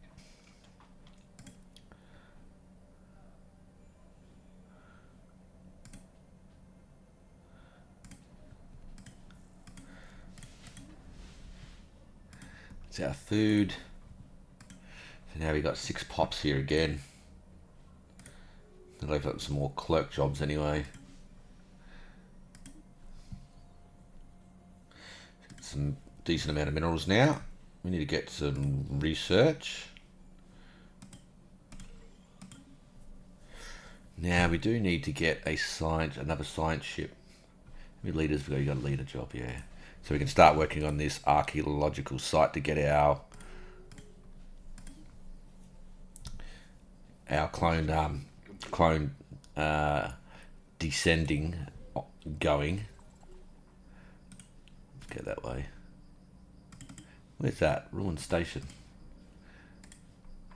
It's our food. So now we got 6 pops here again. I'll leave up some more clerk jobs anyway. Some decent amount of minerals now. We need to get some research. Now we do need to get another science ship. How many leaders we got? You got a leader job, yeah. So we can start working on this archaeological site to get our clone descending going. Let's go that way. Where's that? Ruined station.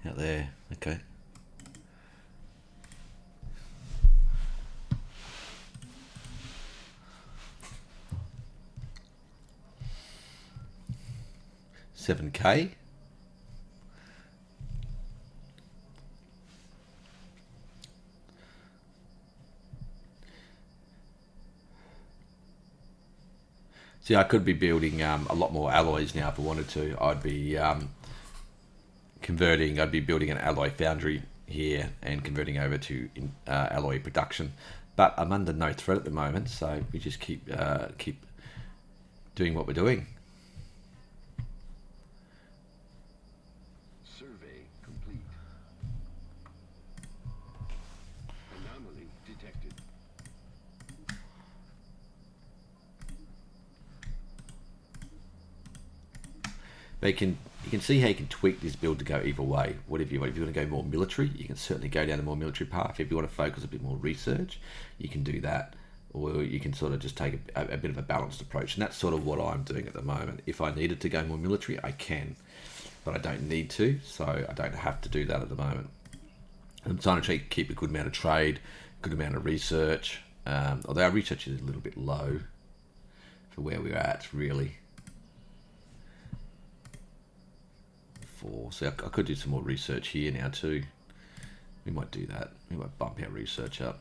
Out there. Okay. $7K. See, I could be building a lot more alloys now if I wanted to. I'd be I'd be building an alloy foundry here and converting over to alloy production. But I'm under no threat at the moment, so we just keep doing what we're doing. Survey complete. Anomaly detected. But you can see how you can tweak this build to go either way. Whatever you want. If you want to go more military, you can certainly go down the more military path. If you want to focus a bit more research, you can do that. Or you can sort of just take a bit of a balanced approach. And that's sort of what I'm doing at the moment. If I needed to go more military, I can. But I don't need to, so I don't have to do that at the moment. I'm trying to keep a good amount of trade, good amount of research. Although our research is a little bit low for where we're at, really. So I could do some more research here now too. We might do that. We might bump our research up.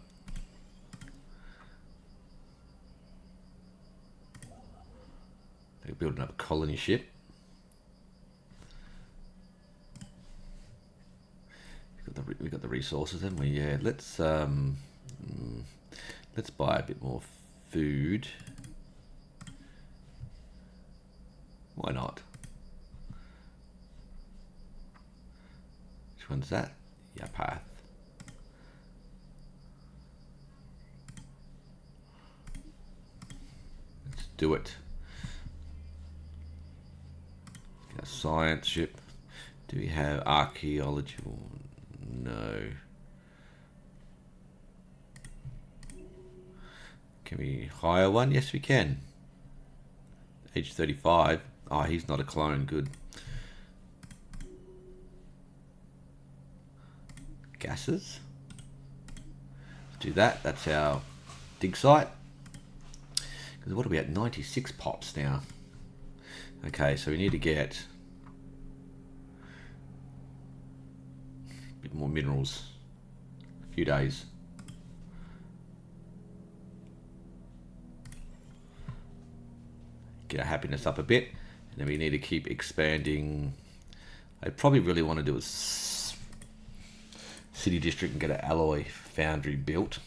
They build another colony ship. We got the resources, haven't we? Yeah. Let's buy a bit more food. Why not? Which one's that? Yeah, path. do it. A science ship. Do we have archaeology? No. Can we hire one? Yes, we can. Age 35. Oh, he's not a clone. Good. Gases. Let's do that. That's our dig site. Because what are we at? 96 pops now. Okay, so we need to get a bit more minerals. A few days. Get our happiness up a bit. And then we need to keep expanding. I probably really want to do a city district and get an alloy foundry built.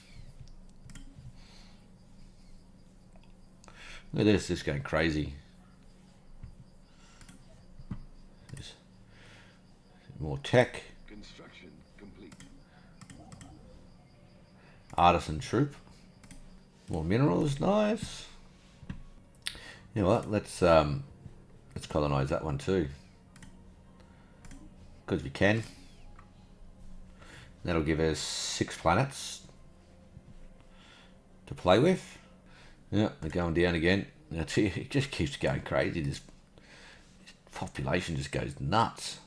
Look at this going crazy. There's more tech. Construction complete. Artisan troop. More minerals, nice. You know what? Let's colonize that one too. Because we can. That'll give us 6 planets to play with. Yeah, they're going down again. Now, it just keeps going crazy. This population just goes nuts.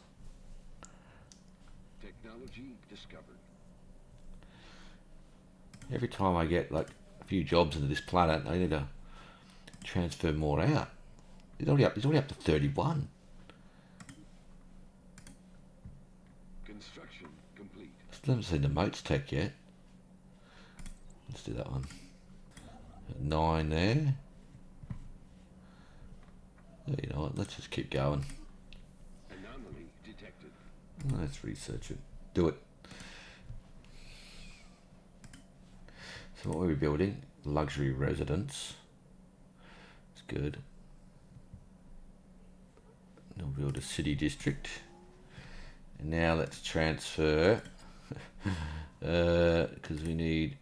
Technology discovered. Every time I get like a few jobs into this planet, I need to transfer more out. He's already up to 31. Construction complete. Still haven't seen the moats tech yet. Let's do that one. 9 there. You know what? Let's just keep going. Anomaly detected. Let's research it. Do it. So what were we building? Luxury residence. It's good. We'll build a city district. And now let's transfer. Because we need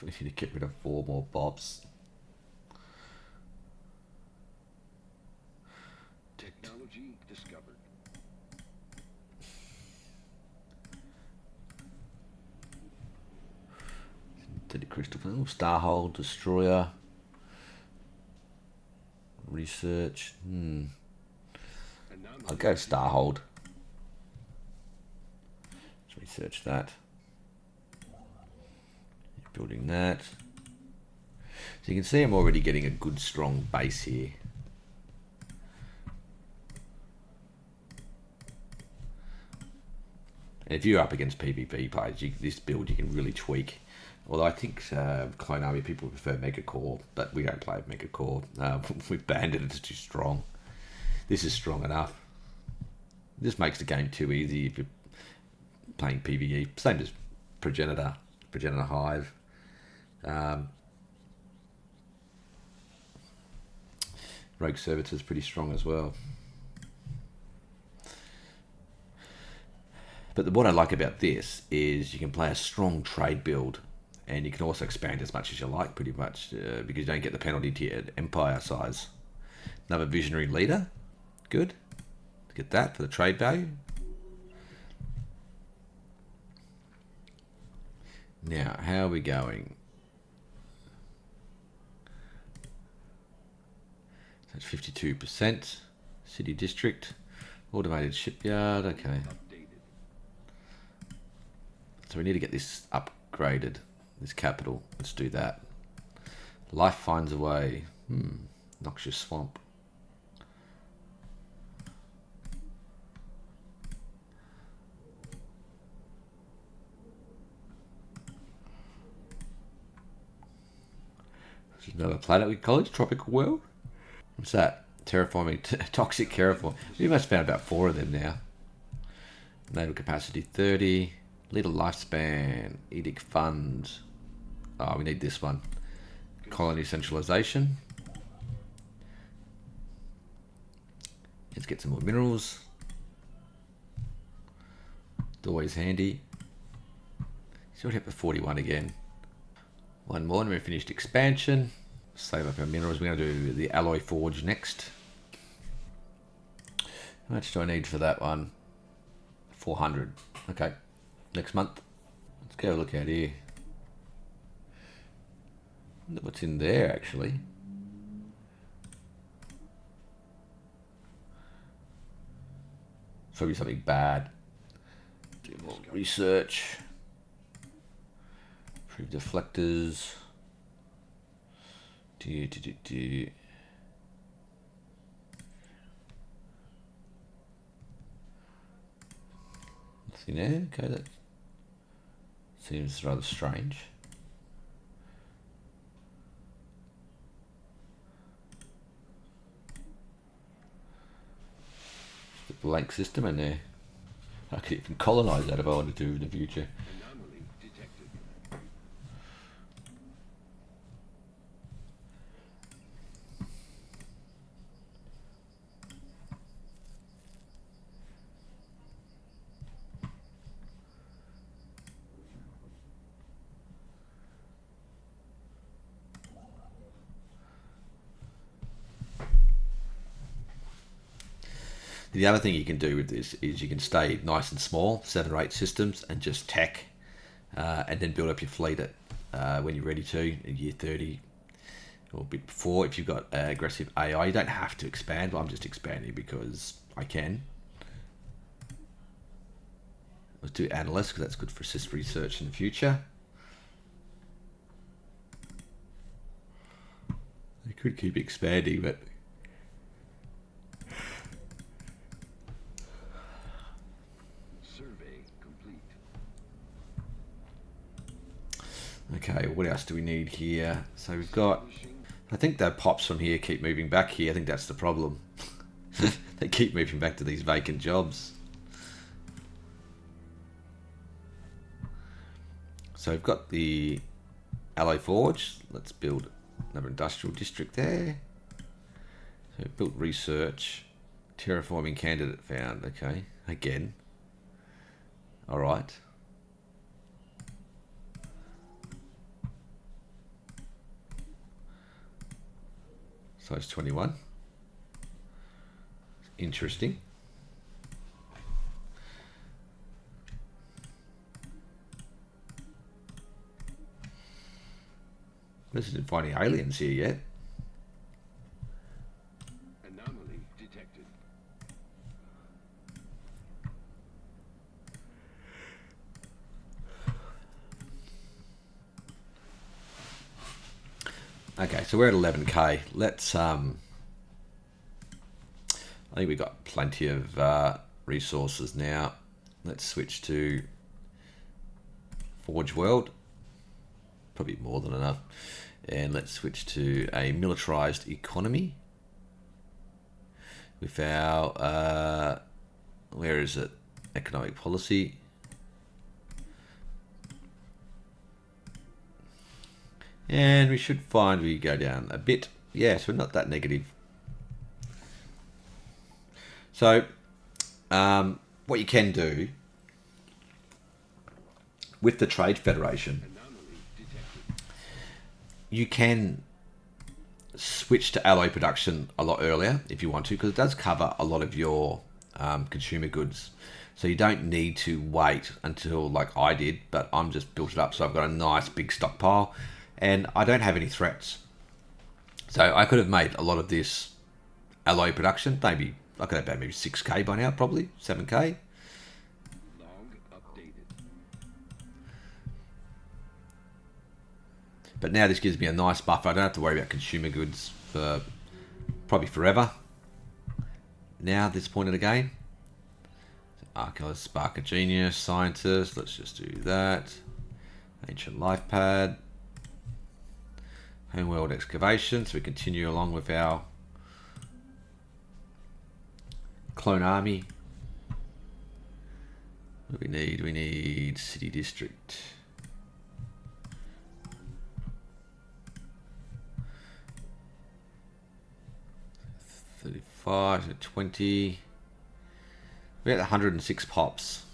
to get rid of 4 more bobs. Technology discovered. Did crystal Starhold, destroyer. Research. I'll go Starhold. Let's research that. Building that. So you can see I'm already getting a good strong base here. And if you're up against PvP players, this build you can really tweak. Although I think Clone Army people prefer Mega Core, but we don't play Mega Core. We've banned it, it's too strong. This is strong enough. This makes the game too easy if you're playing PvE. Same as Progenitor Hive. Rogue Servitor is pretty strong as well. But what I like about this is you can play a strong trade build, and you can also expand as much as you like, pretty much, because you don't get the penalty to your empire size. Another visionary leader, good. Get that for the trade value. Now, how are we going? That's 52%. City district, automated shipyard. Okay. So we need to get this upgraded, this capital. Let's do that. Life finds a way. Noxious swamp. There's another planet we call it, tropical world. What's that? Terraforming, toxic terraform. We must have found about 4 of them now. Naval capacity 30. Little lifespan, edict fund. Oh, we need this one. Colony centralization. Let's get some more minerals. It's always handy. So we're up to 41 again. One more and we've finished expansion. Save up our minerals. We're going to do the alloy forge next. How much do I need for that one? 400. Okay. Next month. Let's go look out here. Wonder what's in there, actually. It's probably something bad. Do more research. Improve deflectors. Nothing there. Okay, that seems rather strange. The blank system in there. I could even colonize that if I wanted to in the future. Anomaly detected. The other thing you can do with this is you can stay nice and small, 7 or 8 systems, and just tech, and then build up your fleet at when you're ready to, in year 30 or a bit before. If you've got aggressive AI, you don't have to expand. I'm just expanding because I can. Let's do analyst because that's good for assist research in the future. I could keep expanding, but Survey complete. okay, what else do we need here? So we've got, I think the pops from here keep moving back here. I think that's the problem. They keep moving back to these vacant jobs. So we've got the alloy forge. Let's build another industrial district there. So we've built research. Terraforming candidate found. Okay, again. All right. Size 21. Interesting. This isn't finding aliens here yet. Anomaly detected. Okay, so we're at 11k. Let's I think we've got plenty of resources now. Let's switch to Forge World. Probably more than enough. And let's switch to a militarized economy. With our where is it? Economic policy. And we should find we go down a bit. Yeah, so we're not that negative. So, what you can do with the Trade Federation, you can switch to alloy production a lot earlier if you want to, because it does cover a lot of your consumer goods. So you don't need to wait until like I did, but I'm just built it up. So I've got a nice big stockpile and I don't have any threats. So I could have made a lot of this alloy production. Maybe I could have about maybe 6k by now, probably 7k. Log updated. But now this gives me a nice buffer. I don't have to worry about consumer goods for probably forever. Now, at this point of the game. Archaeologist, Spark of Genius, Scientist. Let's just do that. Ancient Life Pad. Homeworld Excavation. So we continue along with our clone army. What do we need? We need City District. $35 to 20. We're at 106 pops.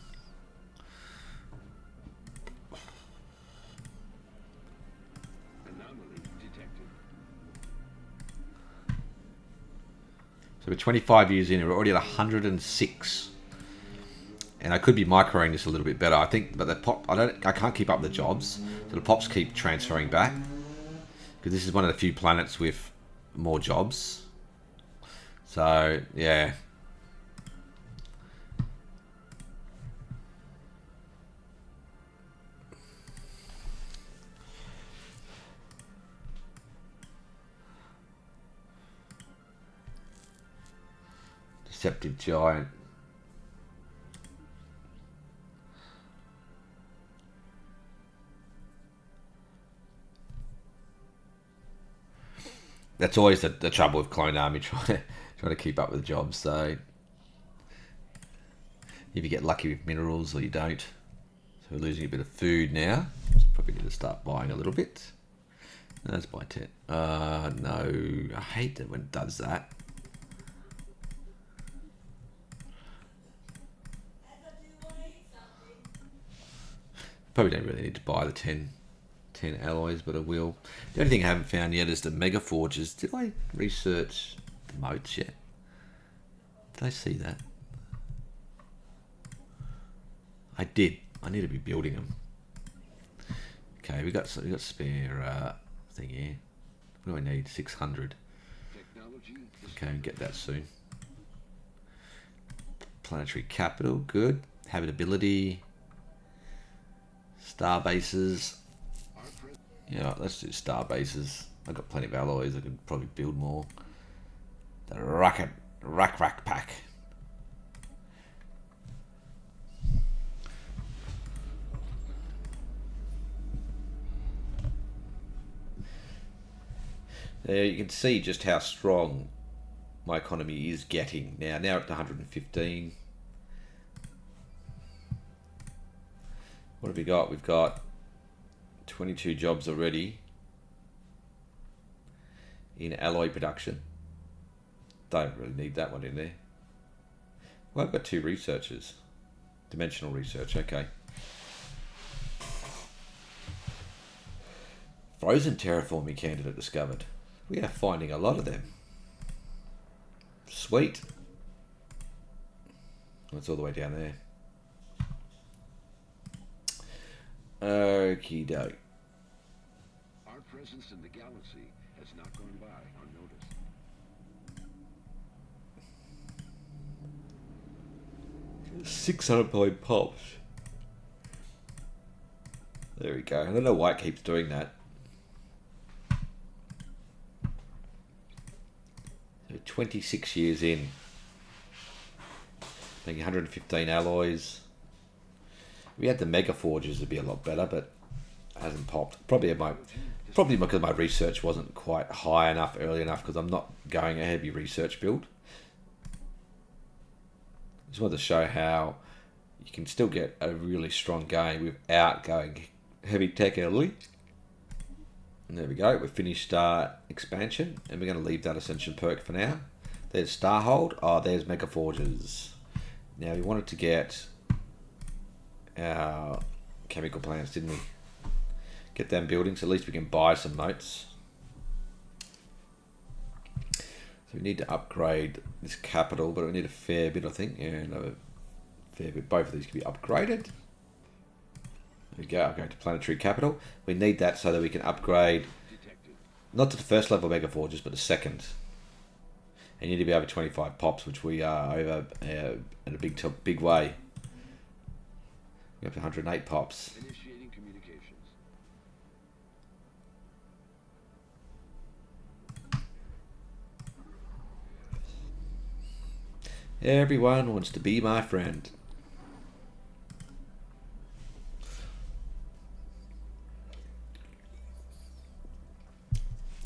Anomaly detected. So we're 25 years in, and we're already at 106. And I could be microing this a little bit better, I think, but the pop, I can't keep up with the jobs, so the pops keep transferring back because this is one of the few planets with more jobs. So yeah. Deceptive giant. That's always the trouble with Clone Army, trying to keep up with jobs. So if you get lucky with minerals or you don't. So we're losing a bit of food now. So probably need to start buying a little bit. Let's buy 10. No, I hate it when it does that. Probably don't really need to buy the 10 alloys, but I will. The only thing I haven't found yet is the Mega Forges. Did I research the moats yet? Did I see that? I did. I need to be building them. Okay, we got spare thing here. What do I need? 600. Okay, get that soon. Planetary capital, good. Habitability. Star bases. Yeah, let's do star bases. I've got plenty of alloys. I could probably build more. The rack pack. There you can see just how strong my economy is getting now. Now up to 115. What have we got? We've got 22 jobs already in alloy production. Don't really need that one in there. Well, I've got 2 researchers. Dimensional research, okay. Frozen terraforming candidate discovered. We are finding a lot of them. Sweet. That's all the way down there. Okie doke. Our presence in the galaxy has not gone by unnoticed. $600 pops. There we go. I don't know why it keeps doing that. So 26 years in. Making 115 alloys. If we had the Mega Forges, it'd be a lot better, but it hasn't popped. Probably because my research wasn't quite high enough, early enough, because I'm not going a heavy research build. Just wanted to show how you can still get a really strong game without going heavy tech early. And there we go. We've finished expansion, and we're going to leave that Ascension perk for now. There's Starhold. Oh, there's Mega Forges. Now we wanted to get our chemical plants, didn't we? Get them building, so at least we can buy some moats. So we need to upgrade this capital, but we need a fair bit, I think. Yeah, another fair bit. Both of these can be upgraded. There we go. I'll go to planetary capital. We need that so that we can upgrade not to the first level Mega Forges, but the second. And you need to be over 25 pops, which we are over in a big way. We're up to 108 pops. Initiating communications. Everyone wants to be my friend.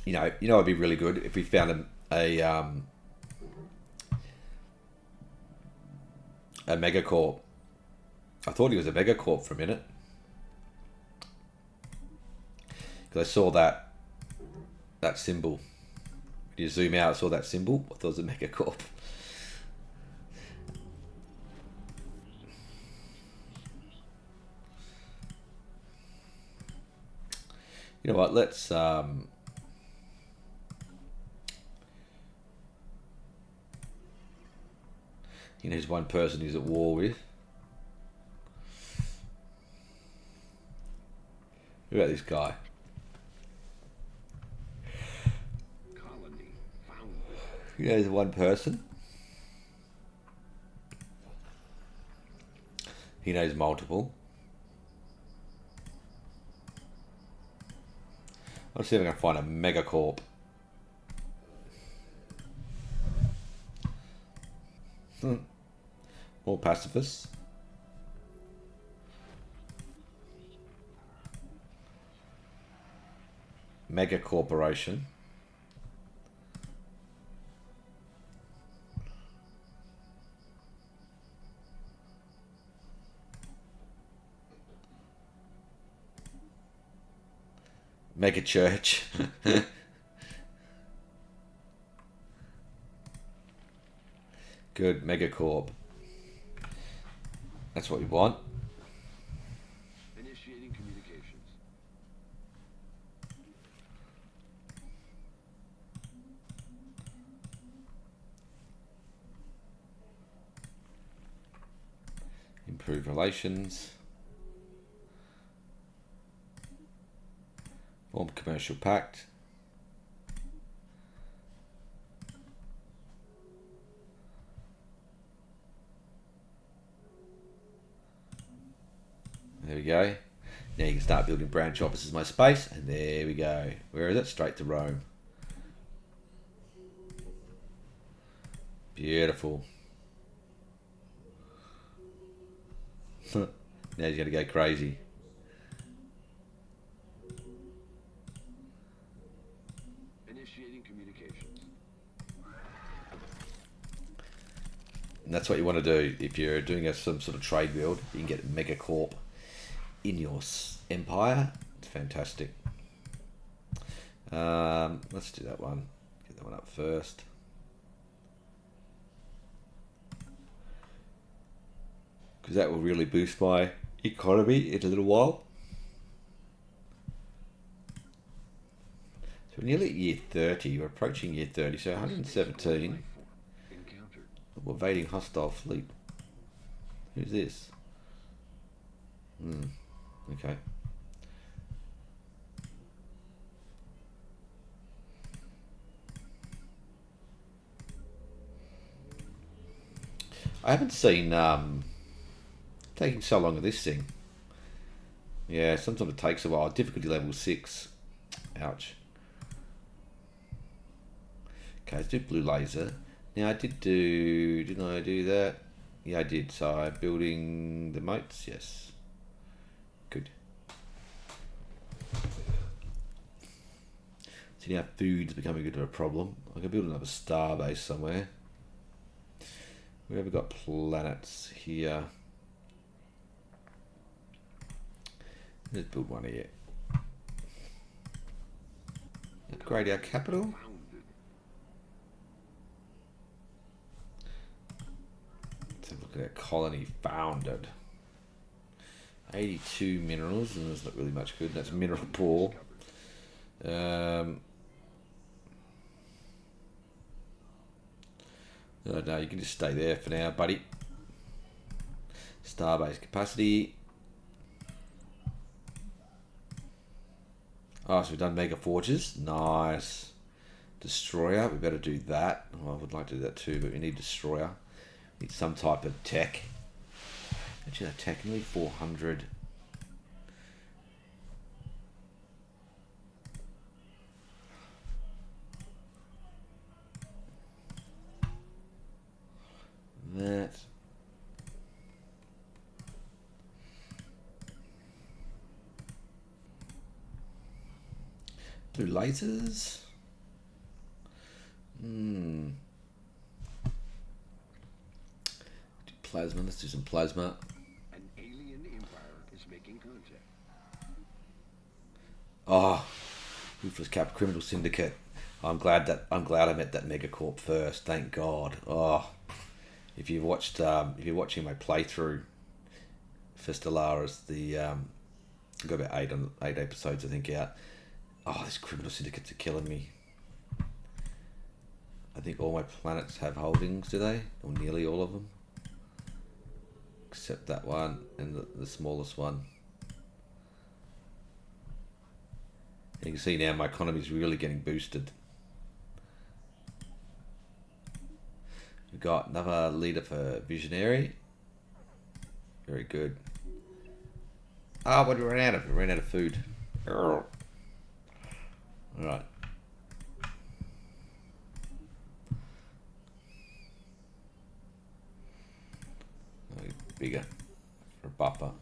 You know, it'd be really good if we found a megacorp. I thought he was a megacorp for a minute because I saw that symbol. When you zoom out, I saw that symbol. I thought it was a megacorp. You know what? He knows one person he's at war with. Who about this guy? Colony founded. He knows one person. He knows multiple. Let's see if I can find a megacorp. More pacifists. Mega corporation. Mega church. Good, megacorp. That's what we want. Initiating communications. Improve relations. Form commercial pact. There we go. Now you can start building branch offices in my space, and there we go. Where is it? Straight to Rome. Beautiful. Now he's going to go crazy. Initiating communications. And that's what you want to do. If you're doing some sort of trade build, you can get megacorp in your empire. It's fantastic. Let's do that one. Get that one up first. Because that will really boost my economy in a little while. So we're nearly at year 30. We're approaching year 30. So 117. Encountered. Evading hostile fleet. Who's this? Okay. I haven't seen taking so long of this thing. Yeah, sometimes it takes a while. Difficulty level 6. Ouch. Okay, let's do blue laser. Now I didn't I do that? Yeah, I did. So I'm building the moats, yes. Good. See now food's becoming a bit of a problem. I can build another star base somewhere. We have got planets here. Let's build one here. Upgrade our capital. Founded. Let's have a look at our colony founded. 82 minerals, and there's not really much good. That's mineral poor. No, you can just stay there for now, buddy. Starbase capacity. Oh, so we've done mega forges. Nice. Destroyer. We better do that. Oh, I would like to do that too, but we need destroyer. We need some type of tech. Actually, that tech nearly 400. That. Do lasers. Do plasma. Let's do some plasma. An alien empire is making contact. Oh, ruthless cap criminal syndicate. I'm glad I met that megacorp first. Thank God. Oh, if you're watching my playthrough for Stellaris, I've got about eight episodes I think out. Oh, these criminal syndicates are killing me. I think all my planets have holdings, do they? Or nearly all of them. except that one and the smallest one. And you can see now my economy is really getting boosted. We've got another leader for visionary. Very good. Ah, what did we run out of? We ran out of food. All right. Bigger for a buffer.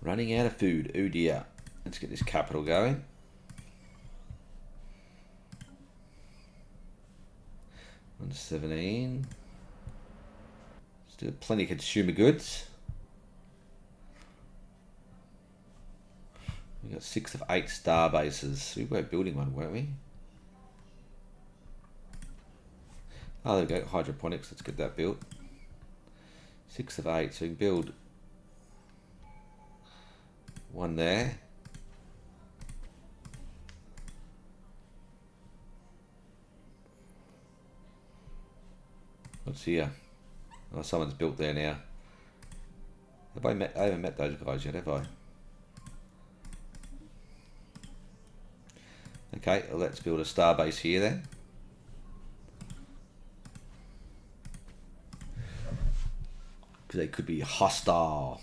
Running out of food. Oh dear. Let's get this capital going. On 17. Still plenty of consumer goods. We got 6 of 8 star bases. We were building one, weren't we? Oh, there we go. Hydroponics. Let's get that built. 6 of 8. So we can build one there. What's here? Oh, someone's built there now. Have I met? I haven't met those guys yet, have I? Okay, well, let's build a star base here then. Because they could be hostile.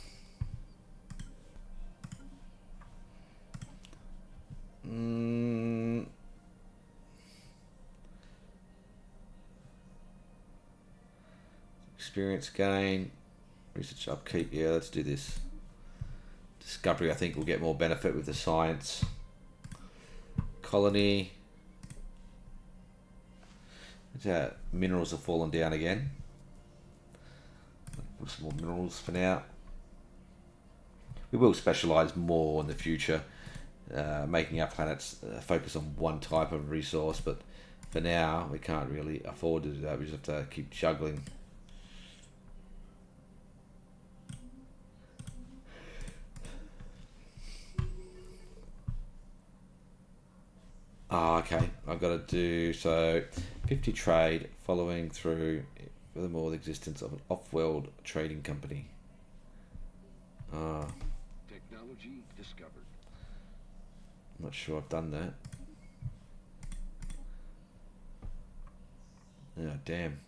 Experience gain, research upkeep. Yeah, let's do this. Discovery, I think, will get more benefit with the science. Colony. Minerals have fallen down again. Put some more minerals for now. We will specialise more in the future, making our planets focus on one type of resource, but for now we can't really afford to do that. We just have to keep juggling. Oh, okay, I've got to do so 50 trade following through. Furthermore, the existence of an off-world trading company. Technology discovered. I'm not sure I've done that. Oh, damn.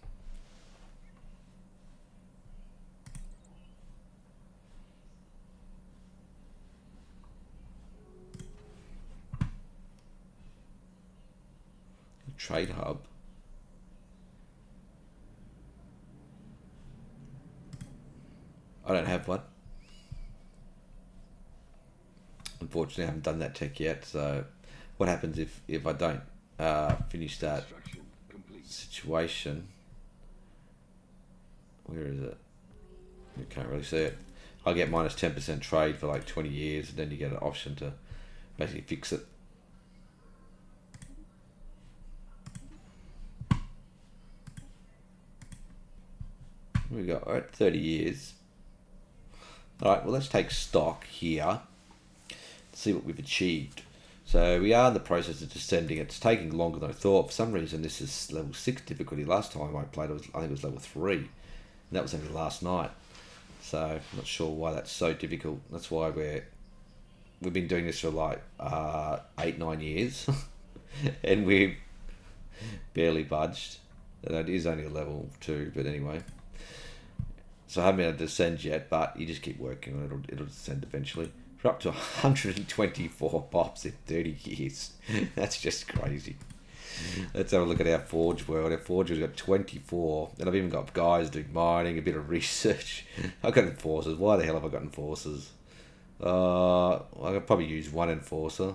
Trade hub. I don't have one. Unfortunately, I haven't done that tech yet. So, what happens if I don't finish that situation? Where is it? You can't really see it. I get minus 10% trade for like 20 years, and then you get an option to basically fix it. We got 30 years. Alright, well, let's take stock here. See what we've achieved. So we are in the process of descending. It's taking longer than I thought. For some reason, this is level 6 difficulty. Last time I played, I think it was level 3. And that was only last night. So I'm not sure why that's so difficult. That's why we've been doing this for like 8-9 years. And we've barely budged. And it is only a level 2, but anyway. So I haven't been able to descend yet, but you just keep working on it. It'll descend eventually. We're up to 124 pops in 30 years. That's just crazy. Let's have a look at our Forge world. Our Forge has got 24. And I've even got guys doing mining, a bit of research. I've got enforcers. Why the hell have I got enforcers? I could probably use one enforcer.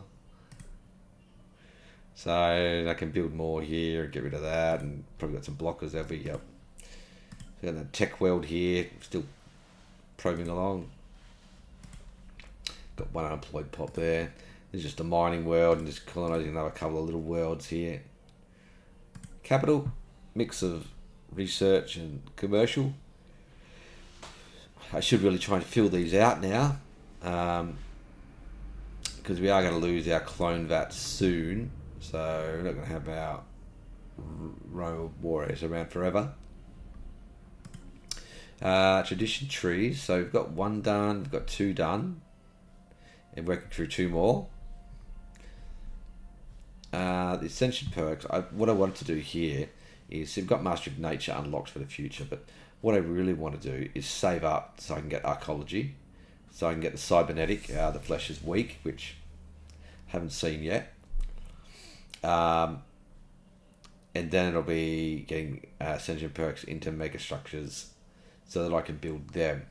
So I can build more here and get rid of that. And probably got some blockers over here. Got the tech world here, still probing along. Got one unemployed pop there. There's just a mining world and just colonising another couple of little worlds here. Capital, mix of research and commercial. I should really try and fill these out now, because we are going to lose our clone vat soon. So we're not going to have our row warriors around forever. Tradition trees. So we've got one done, we've got two done, and working through two more. The Ascension perks. What I wanted to do here is we've got Mastery of Nature unlocked for the future, but what I really want to do is save up so I can get Archaeology, so I can get the Cybernetic. The flesh is weak, which I haven't seen yet. And then it'll be getting Ascension perks into Mega Structures so that I can build them,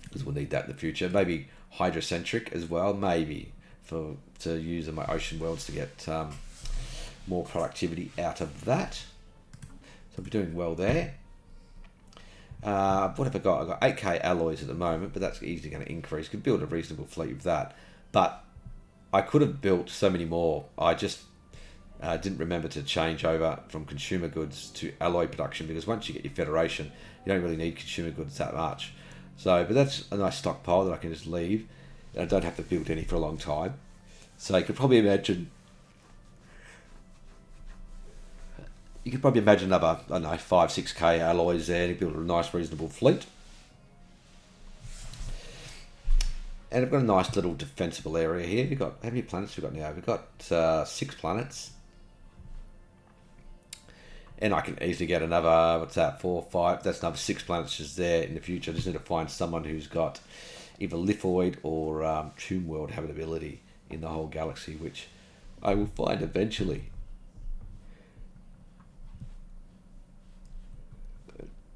because we'll need that in the future. Maybe Hydrocentric as well, maybe to use in my ocean worlds to get more productivity out of that. So we're doing well there. What have I got? I've got 8k alloys at the moment, but that's easily going to increase. Could build a reasonable fleet with that, but I could have built so many more. I just didn't remember to change over from consumer goods to alloy production, because once you get your Federation, you don't really need consumer goods that much. So, but that's a nice stockpile that I can just leave. I don't have to build any for a long time. So you could probably imagine another, I don't know, 5-6k alloys there to build a nice reasonable fleet. And I've got a nice little defensible area here. We've got, how many planets we've got now? We've got 6 planets. And I can easily get another, what's that, 4 or 5. That's another 6 planets just there in the future. I just need to find someone who's got either lithoid or tomb world habitability in the whole galaxy, which I will find eventually.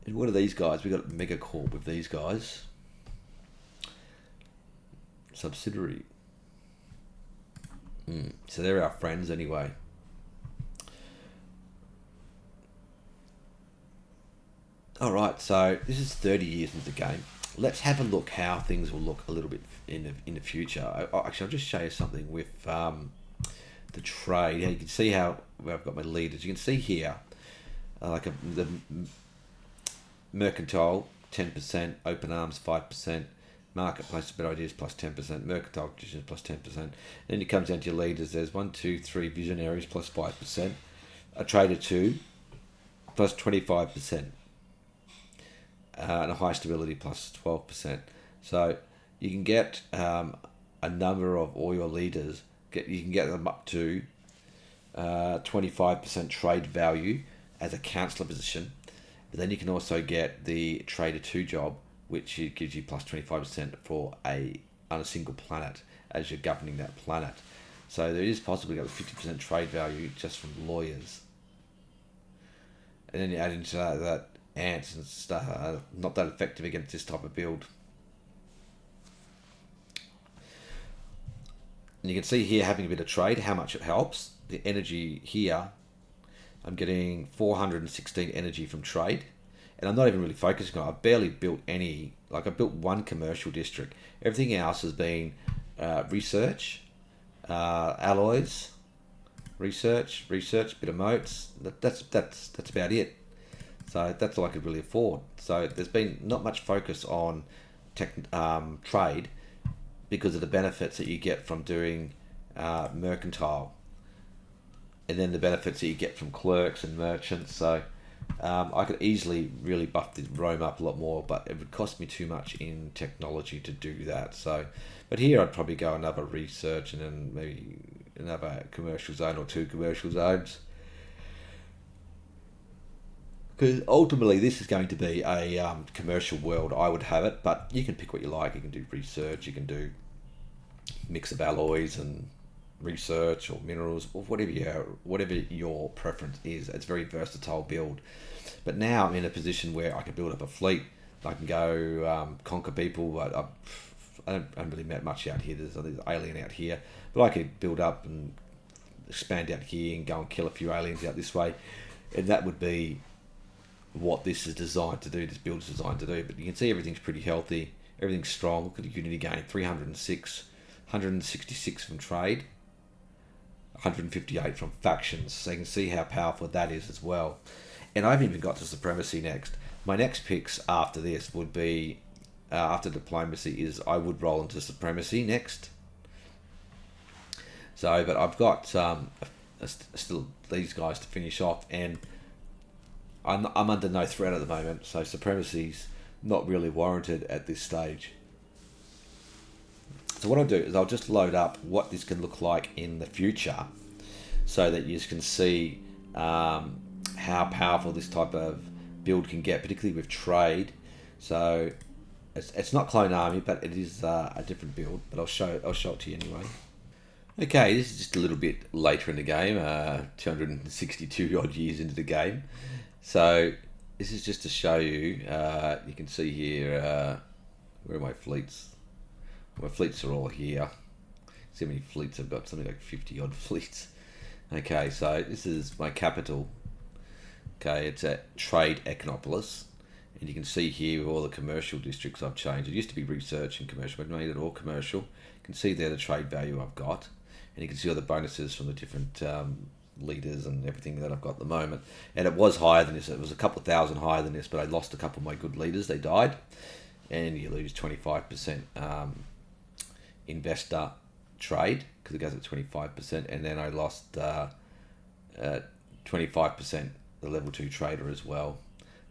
And what are these guys? We got Megacorp with these guys. Subsidiary. So they're our friends anyway. Alright, so this is 30 years into the game. Let's have a look how things will look a little bit in the future. Actually, I'll just show you something with the trade. Yeah, you can see how where I've got my leaders. You can see here, the mercantile 10%, open arms 5%, marketplace of better ideas plus 10%, mercantile traditions plus 10%. Then it comes down to your leaders. There's 1, 2, 3 visionaries plus 5%, a trader 2 plus 25%. And a high stability plus 12%. So you can get a number of all your leaders. You can get them up to 25% trade value as a councillor position. But then you can also get the trader 2 job, which gives you plus 25% for on a single planet as you're governing that planet. So there is possibly got 50% trade value just from lawyers. And then you add into that ants and stuff are not that effective against this type of build. And you can see here, having a bit of trade, how much it helps. The energy here, I'm getting 416 energy from trade, and I'm not even really focusing on it. I've barely built any, like I built 1 commercial district. Everything else has been research, alloys, research, bit of moats. That's about it. So that's all I could really afford. So there's been not much focus on trade because of the benefits that you get from doing mercantile, and then the benefits that you get from clerks and merchants. So I could easily really buff the Rome up a lot more, but it would cost me too much in technology to do that. So, but here I'd probably go another research and then maybe another commercial zone or 2 commercial zones. Because ultimately this is going to be a commercial world, I would have it, but you can pick what you like. You can do research, you can do mix of alloys and research or minerals or whatever your preference is. It's a very versatile build. But now I'm in a position where I can build up a fleet. I can go conquer people. But I haven't really met much out here. There's alien out here, but I could build up and expand out here and go and kill a few aliens out this way, and that would be what this is designed to do. This build is designed to do. But you can see everything's pretty healthy, everything's strong. Look at the unity gain, 306, 166 from trade, 158 from factions. So you can see how powerful that is as well. And I haven't even got to supremacy next. My next picks after this would be after diplomacy is I would roll into supremacy next. So, but I've got still these guys to finish off, and I'm under no threat at the moment, so supremacy's not really warranted at this stage. So what I'll do is I'll just load up what this can look like in the future, so that you can see how powerful this type of build can get, particularly with trade. So it's not Clone Army, but it is a different build. But I'll show it to you anyway. Okay, this is just a little bit later in the game, 262 odd years into the game. So this is just to show you. You can see here where are my fleets. My fleets are all here. See how many fleets I've got? Something like 50 odd fleets. Okay, so this is my capital. Okay, it's at Trade Econopolis. And you can see here all the commercial districts I've changed. It used to be research and commercial, but I made it all commercial. You can see there the trade value I've got. And you can see all the bonuses from the different leaders and everything that I've got at the moment. And it was higher than this. It was a couple thousand higher than this, but I lost a couple of my good leaders. They died. And you lose 25% investor trade, because it goes at 25%, and then I lost 25% the level 2 trader as well,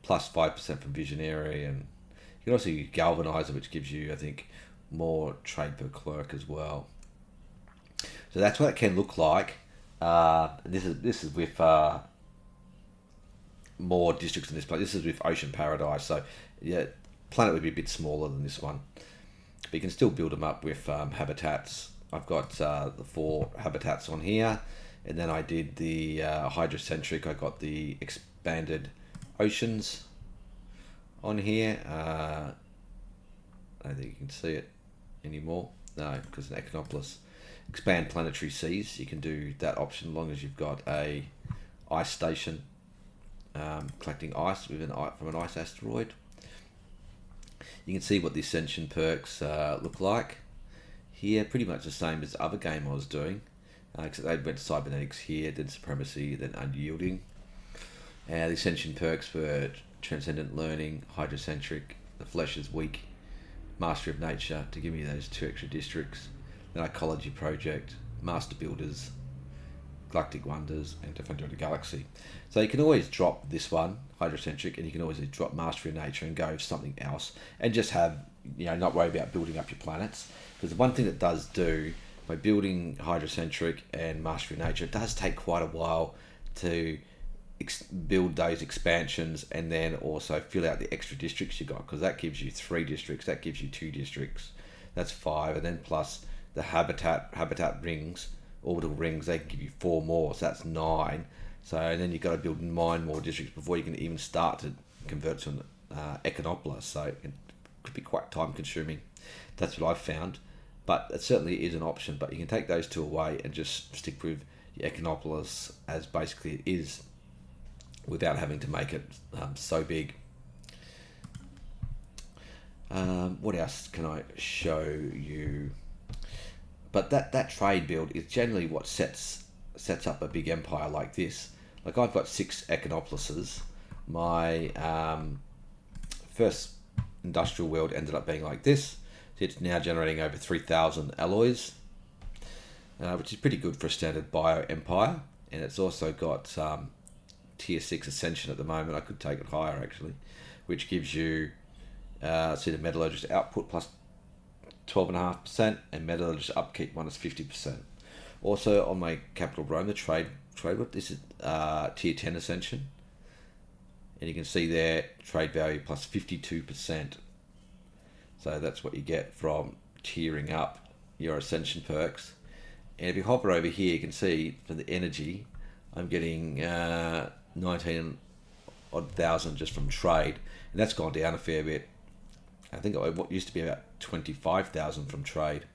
plus 5% from visionary, and you can also use galvanizer, which gives you, I think, more trade per clerk as well. So that's what it can look like. This is with more districts in this place. This is with Ocean Paradise, so yeah, planet would be a bit smaller than this one. But you can still build them up with habitats. I've got the 4 habitats on here, and then I did the hydrocentric. I got the expanded oceans on here. I don't think you can see it anymore. No, because it's an Econopolis. Expand planetary seas. You can do that option as long as you've got a ice station collecting ice from an ice asteroid. You can see what the Ascension perks look like here, pretty much the same as the other game I was doing, except they went to cybernetics here, then supremacy, then unyielding. The Ascension perks were transcendent learning, hydrocentric, the flesh is weak, mastery of nature, to give me those 2 extra districts, then ecology project, master builders, galactic wonders, and defender of the galaxy. So you can always drop this one, hydrocentric, and you can always drop mastery of nature and go for something else, and just have, not worry about building up your planets. Because the one thing that does do, by building hydrocentric and mastery of nature, it does take quite a while to build those expansions, and then also fill out the extra districts you got, because that gives you 3 districts, that gives you 2 districts, that's 5, and then plus the habitat rings, orbital rings, they can give you 4 more, so that's 9. So, and then you've got to build 9 more districts before you can even start to convert to an Econopolis. So it could be quite time consuming. That's what I've found. But it certainly is an option. But you can take those 2 away and just stick with your Econopolis as basically it is, without having to make it so big. What else can I show you? But that trade build is generally what sets up a big empire like this. Like I've got 6 Econopolises. My first industrial world ended up being like this. It's now generating over 3,000 alloys, which is pretty good for a standard bio empire. And it's also got tier 6 ascension at the moment. I could take it higher actually, which gives you see the metallurgist output plus 12.5%, and metallurgist upkeep minus 50%. Also on my capital Rome, the trade this is tier 10 ascension, and you can see there trade value plus 52%. So that's what you get from tiering up your ascension perks. And if you hover over here, you can see for the energy, I'm getting 19 odd thousand just from trade, and that's gone down a fair bit. I think what used to be about 25,000 from trade.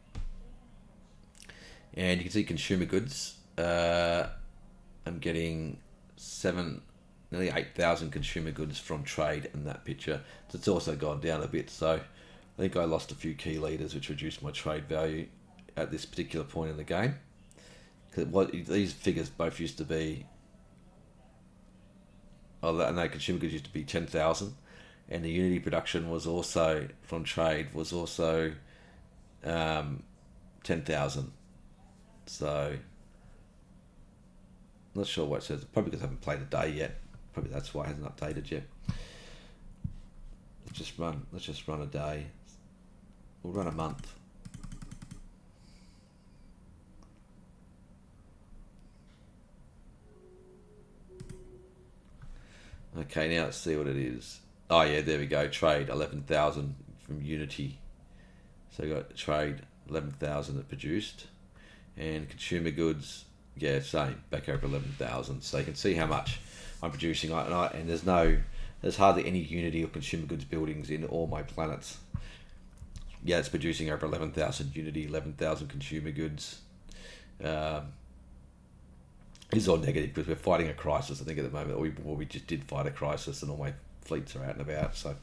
And you can see consumer goods. I'm getting nearly 8,000 consumer goods from trade in that picture. So it's also gone down a bit. So I think I lost a few key leaders, which reduced my trade value at this particular point in the game. Because these figures both used to be, I know consumer goods used to be 10,000. And the unity production was also, from trade, was also 10,000. So, not sure what it says. Probably because I haven't played a day yet. Probably that's why it hasn't updated yet. Let's just run a day. We'll run a month. Okay, now let's see what it is. Oh yeah, there we go. Trade 11,000 from Unity. So we got trade 11,000 that produced, and consumer goods, yeah, same, back over 11,000. So you can see how much I'm producing, and there's hardly any Unity or consumer goods buildings in all my planets. Yeah, it's producing over 11,000 Unity, 11,000 consumer goods. It's all negative because we're fighting a crisis, I think, at the moment. We just did fight a crisis, and all my fleets are out and about. So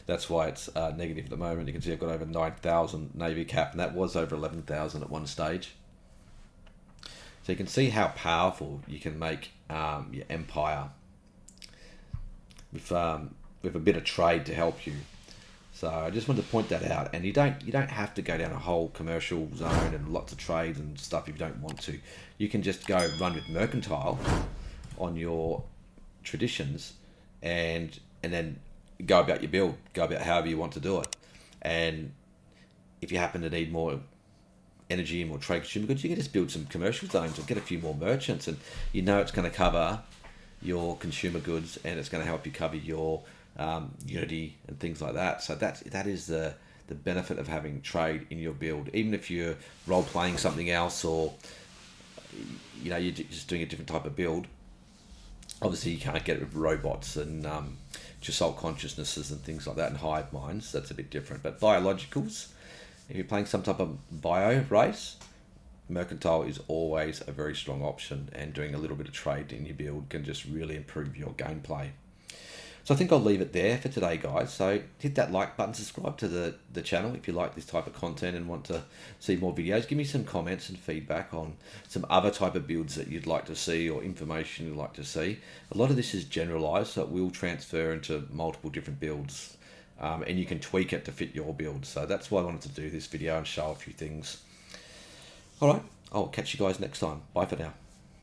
that's why it's negative at the moment. You can see I've got over 9,000 Navy cap, and that was over 11,000 at one stage. So you can see how powerful you can make your empire with a bit of trade to help you. So I just wanted to point that out. And you don't have to go down a whole commercial zone and lots of trades and stuff if you don't want to. You can just go run with mercantile on your traditions, and then go about your build, go about however you want to do it. And if you happen to need more energy and more trade consumer goods, you can just build some commercial zones or get a few more merchants, and you know it's going to cover your consumer goods, and it's going to help you cover your Unity and things like that. So that is the benefit of having trade in your build. Even if you're role playing something else, or you're just doing a different type of build, obviously you can't get it with robots and just soul consciousnesses and things like that, and hive minds. That's a bit different. But biologicals, if you're playing some type of bio race, mercantile is always a very strong option, and doing a little bit of trade in your build can just really improve your gameplay. So I think I'll leave it there for today, guys. So hit that like button, subscribe to the channel if you like this type of content and want to see more videos. Give me some comments and feedback on some other type of builds that you'd like to see, or information you'd like to see. A lot of this is generalized, so it will transfer into multiple different builds, and you can tweak it to fit your build. So that's why I wanted to do this video and show a few things. All right, I'll catch you guys next time. Bye for now.